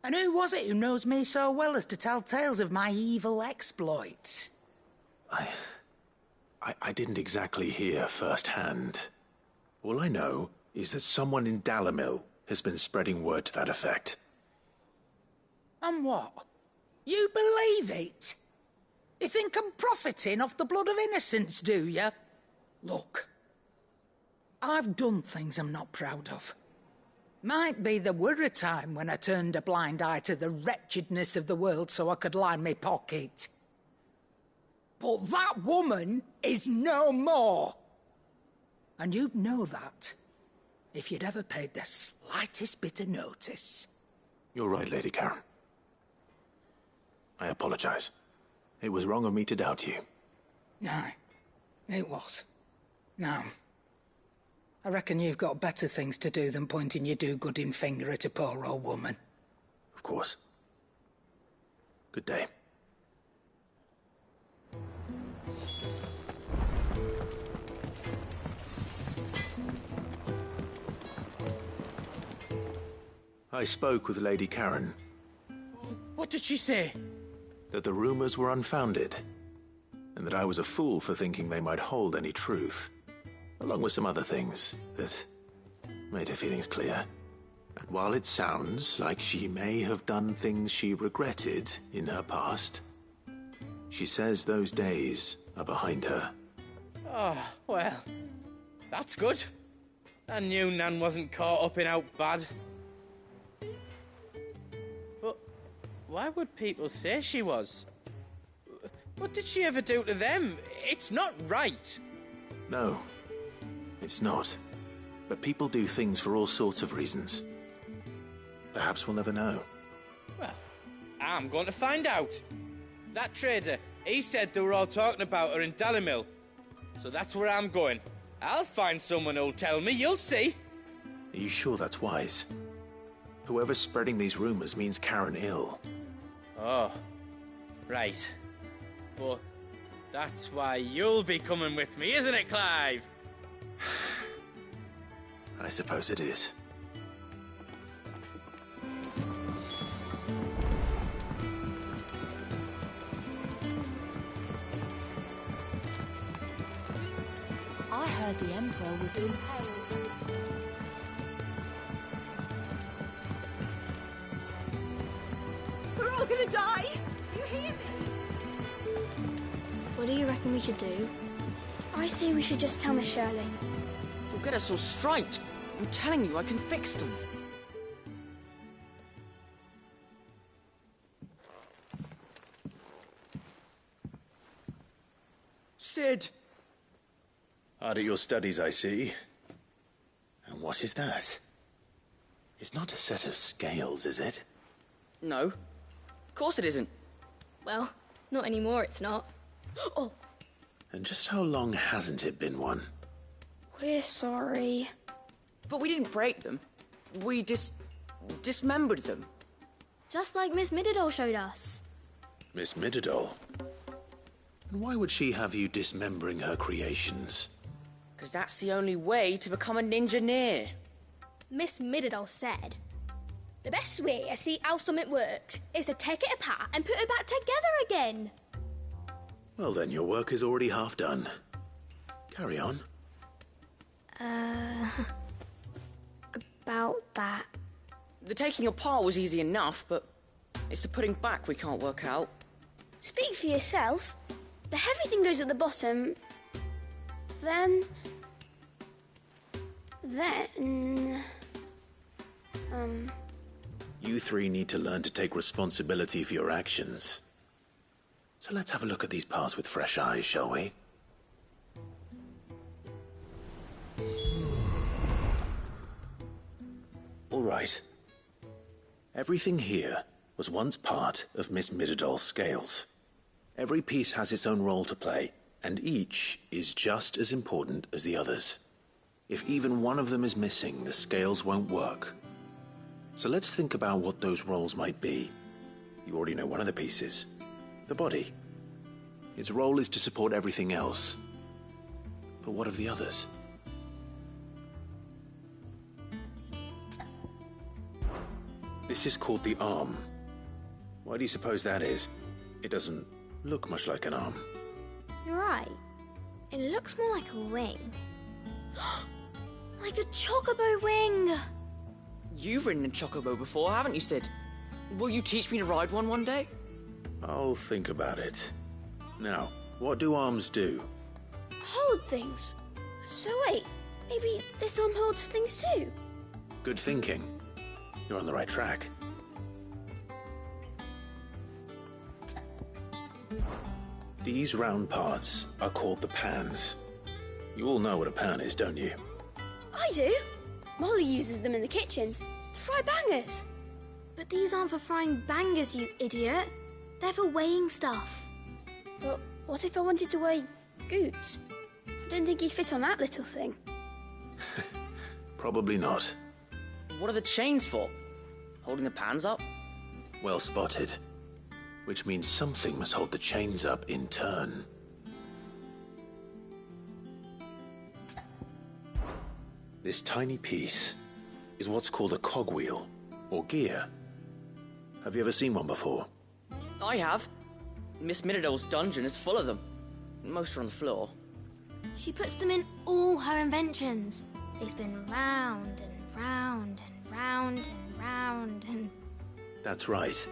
And who was it who knows me so well as to tell tales of my evil exploits? I didn't exactly hear firsthand. All I know is that someone in Dalimil has been spreading word to that effect. And what? You believe it? You think I'm profiting off the blood of innocents, do you? Look, I've done things I'm not proud of. Might be there were a time when I turned a blind eye to the wretchedness of the world so I could line my pocket. But that woman is no more. And you'd know that if you'd ever paid the slightest bit of notice. You're right, Lady Karen. I apologize. It was wrong of me to doubt you. No, it was. Now, I reckon you've got better things to do than pointing your do-gooding finger at a poor old woman. Of course. Good day. I spoke with Lady Karen. What did she say? That the rumors were unfounded, and that I was a fool for thinking they might hold any truth, along with some other things that made her feelings clear. And while it sounds like she may have done things she regretted in her past, she says those days are behind her. Oh, well, that's good. I knew Nan wasn't caught up in out bad. But why would people say she was? What did she ever do to them? It's not right. No, it's not. But people do things for all sorts of reasons. Perhaps we'll never know. Well, I'm going to find out. That trader, he said they were all talking about her in Dalimil. So that's where I'm going. I'll find someone who'll tell me, you'll see. Are you sure that's wise? Whoever's spreading these rumors means Karen ill. Oh, right. But that's why you'll be coming with me, isn't it, Clive? I suppose it is. I heard the Emperor was impaled. We're all gonna die! You hear me? What do you reckon we should do? I say we should just tell Miss Shirley. You'll get us all straight. I'm telling you, I can fix them. Sid! Hard at your studies, I see. And what is that? It's not a set of scales, is it? No. Of course it isn't. Well, not anymore, it's not. Oh! And just how long hasn't it been one? We're sorry. But we didn't break them. We dismembered them. Just like Miss Mididol showed us. Miss Mididol? And why would she have you dismembering her creations? Because that's the only way to become a ninja-near. Miss Mididol said, the best way to see how something works is to take it apart and put it back together again. Well then, your work is already half done. Carry on. About that. The taking apart was easy enough, but it's the putting back we can't work out. Speak for yourself. The heavy thing goes at the bottom. Then... You three need to learn to take responsibility for your actions. So let's have a look at these parts with fresh eyes, shall we? All right. Everything here was once part of Miss Mididol's scales. Every piece has its own role to play, and each is just as important as the others. If even one of them is missing, the scales won't work. So let's think about what those roles might be. You already know one of the pieces. The body. Its role is to support everything else. But what of the others? This is called the arm. Why do you suppose that is? It doesn't look much like an arm. You're right. It looks more like a wing. Like a chocobo wing! You've ridden a chocobo before, haven't you, Sid? Will you teach me to ride one day? I'll think about it. Now, what do arms do? Hold things. So wait, maybe this arm holds things too? Good thinking. You're on the right track. These round parts are called the pans. You all know what a pan is, don't you? I do. Molly uses them in the kitchens to fry bangers. But these aren't for frying bangers, you idiot. They're for weighing stuff. But what if I wanted to weigh Goots? I don't think he'd fit on that little thing. Probably not. What are the chains for? Holding the pans up? Well spotted. Which means something must hold the chains up in turn. This tiny piece is what's called a cogwheel, or gear. Have you ever seen one before? I have. Miss Minidole's dungeon is full of them. Most are on the floor. She puts them in all her inventions. They spin round and round and round and round and... That's right.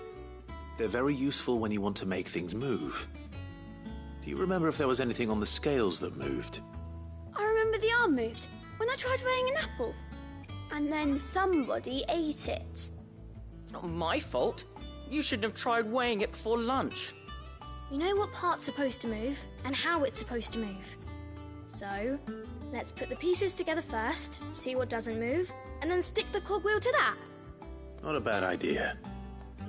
They're very useful when you want to make things move. Do you remember if there was anything on the scales that moved? I remember the arm moved when I tried weighing an apple. And then somebody ate it. Not my fault. You shouldn't have tried weighing it before lunch. You know what part's supposed to move and how it's supposed to move. So, let's put the pieces together first, see what doesn't move, and then stick the cogwheel to that. Not a bad idea.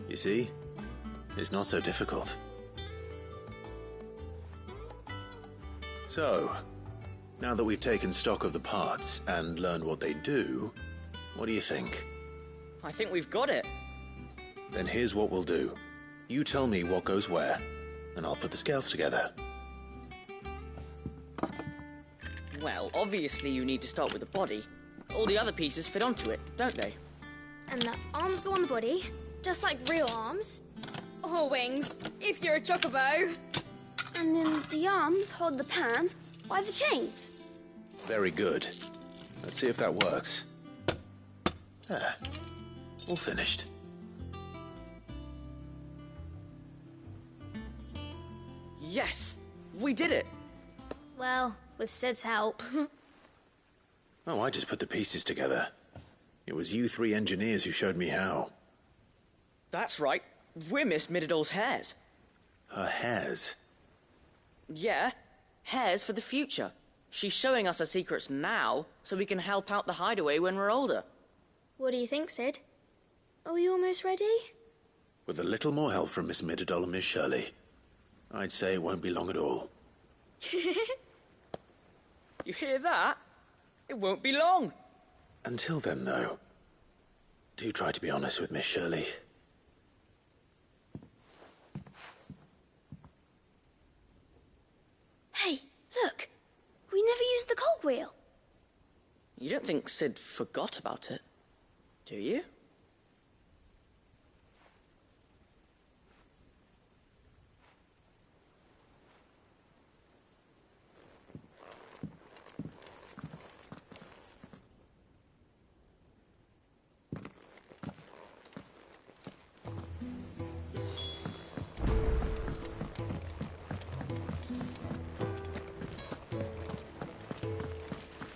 You see? It's not so difficult. So, now that we've taken stock of the parts and learned what they do, what do you think? I think we've got it. Then here's what we'll do. You tell me what goes where, and I'll put the scales together. Well, obviously you need to start with the body. All the other pieces fit onto it, don't they? And the arms go on the body, just like real arms. Or wings, if you're a chocobo. And then the arms hold the pans by the chains. Very good. Let's see if that works. There. All finished. Yes! We did it! Well, with Sid's help. Oh, I just put the pieces together. It was you three engineers who showed me how. That's right. We're Miss Minidole's hares. Her hairs? Yeah, hares for the future. She's showing us her secrets now, so we can help out the hideaway when we're older. What do you think, Sid? Are we almost ready? With a little more help from Miss Mididole and Miss Shirley, I'd say it won't be long at all. You hear that? It won't be long. Until then, though, do try to be honest with Miss Shirley. Hey, look! We never used the cogwheel. You don't think Sid forgot about it, do you?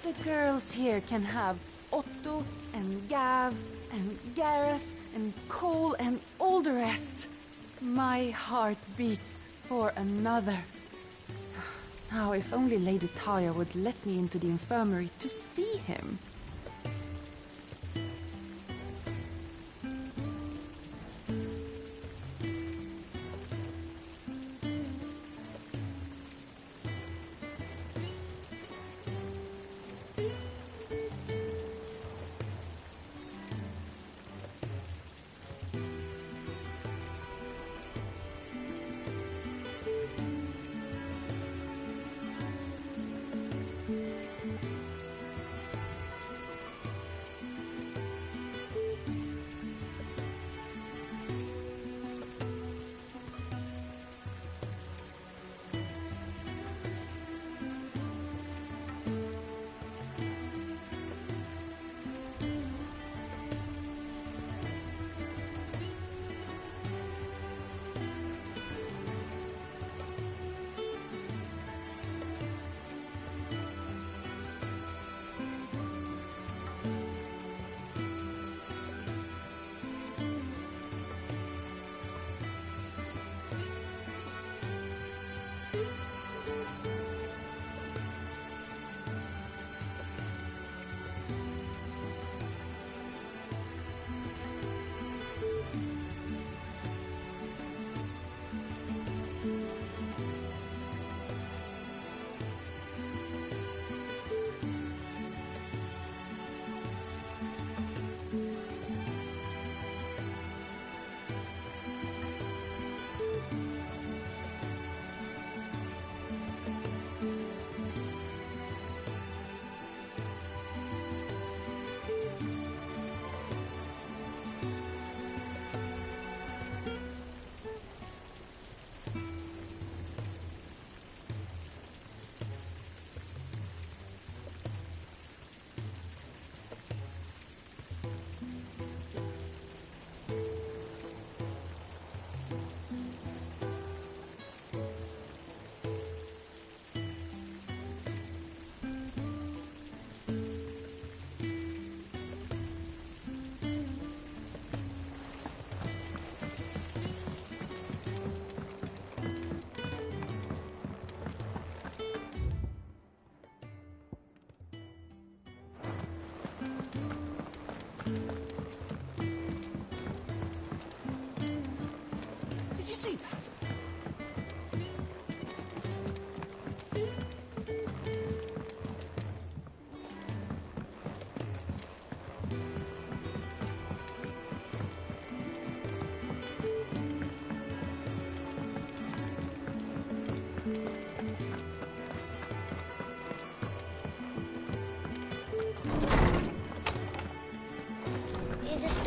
The girls here can have Otto and Gav and Gareth and Cole and all the rest. My heart beats for another. Now, if only Lady Taya would let me into the infirmary to see him.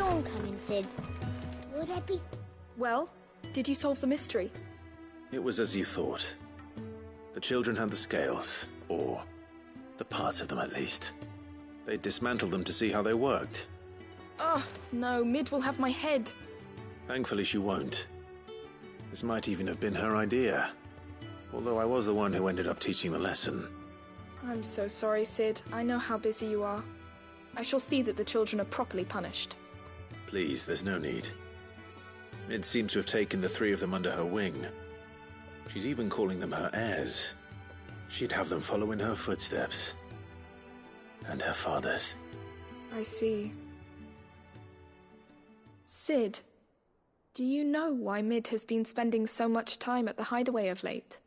on coming, Sid. Will there be... Well, did you solve the mystery? It was as you thought. The children had the scales, or the parts of them at least. They dismantled them to see how they worked. Oh, no, Mid will have my head. Thankfully she won't. This might even have been her idea. Although I was the one who ended up teaching the lesson. I'm so sorry, Sid. I know how busy you are. I shall see that the children are properly punished. Please, there's no need. Mid seems to have taken the three of them under her wing. She's even calling them her heirs. She'd have them follow in her footsteps. And her father's. I see. Sid, do you know why Mid has been spending so much time at the hideaway of late?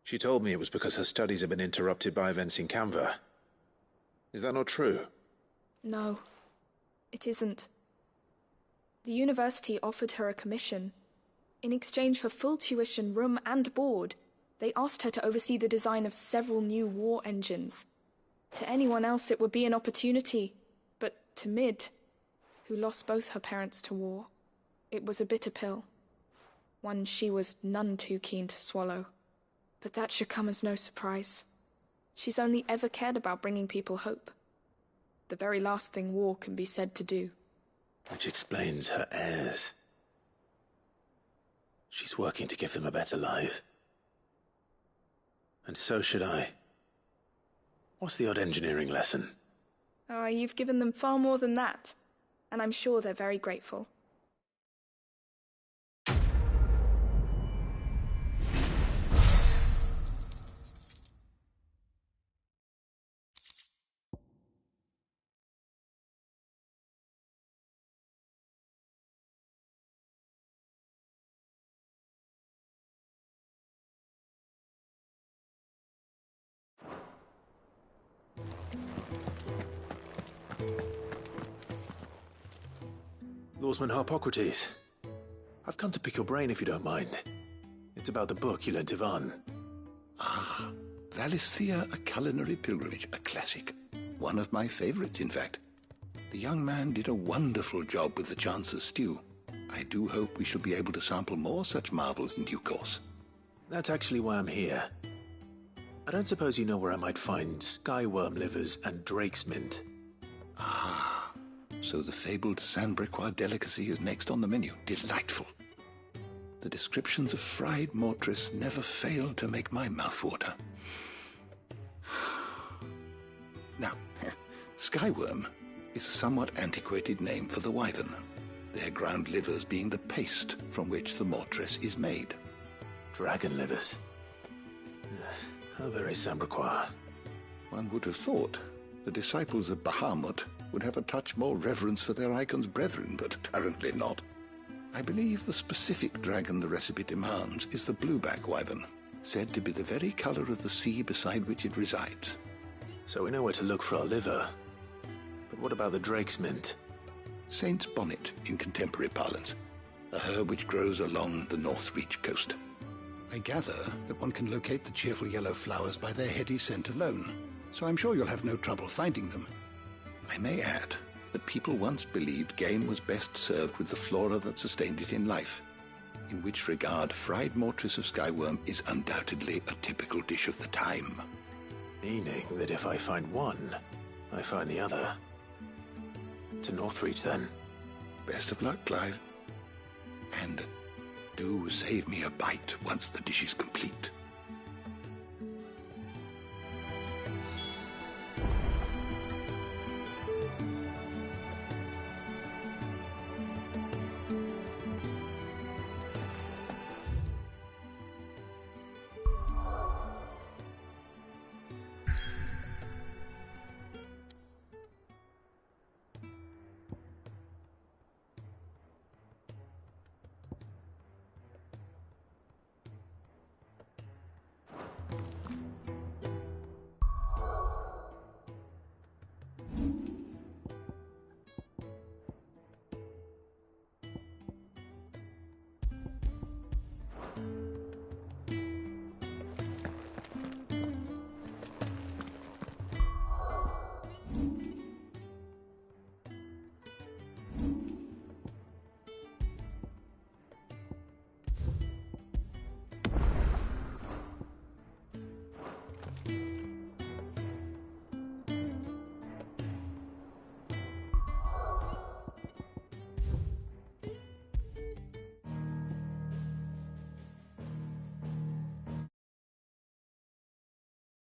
She told me it was because her studies have been interrupted by events in Canva. Is that not true? No, it isn't. The university offered her a commission. In exchange for full tuition, room and board, they asked her to oversee the design of several new war engines. To anyone else it would be an opportunity, but to Mid, who lost both her parents to war, it was a bitter pill. One she was none too keen to swallow. But that should come as no surprise. She's only ever cared about bringing people hope. The very last thing war can be said to do. Which explains her heirs. She's working to give them a better life. And so should I. What's the odd engineering lesson? Ah, you've given them far more than that. And I'm sure they're very grateful. Lawsman Harpocrates. I've come to pick your brain if you don't mind. It's about the book you lent Ivan. Ah, Valisthea, A Culinary Pilgrimage, a classic. One of my favorites, in fact. The young man did a wonderful job with the Chance's stew. I do hope we shall be able to sample more such marvels in due course. That's actually why I'm here. I don't suppose you know where I might find skyworm livers and drake's mint. Ah, so the fabled Sandbrequois delicacy is next on the menu. Delightful. The descriptions of fried mortress never failed to make my mouth water. Now, skyworm is a somewhat antiquated name for the wyvern, their ground livers being the paste from which the mortress is made. Dragon livers. How very Sandbrequois. One would have thought the disciples of Bahamut would have a touch more reverence for their icon's brethren, but apparently not. I believe the specific dragon the recipe demands is the blueback wyvern, said to be the very color of the sea beside which it resides. So we know where to look for our liver. But what about the drake's mint? Saint's bonnet in contemporary parlance, a herb which grows along the North Reach coast. I gather that one can locate the cheerful yellow flowers by their heady scent alone, so I'm sure you'll have no trouble finding them. I may add that people once believed game was best served with the flora that sustained it in life, in which regard fried mortress of skyworm is undoubtedly a typical dish of the time. Meaning that if I find one, I find the other. To Northreach, then. Best of luck, Clive. And do save me a bite once the dish is complete.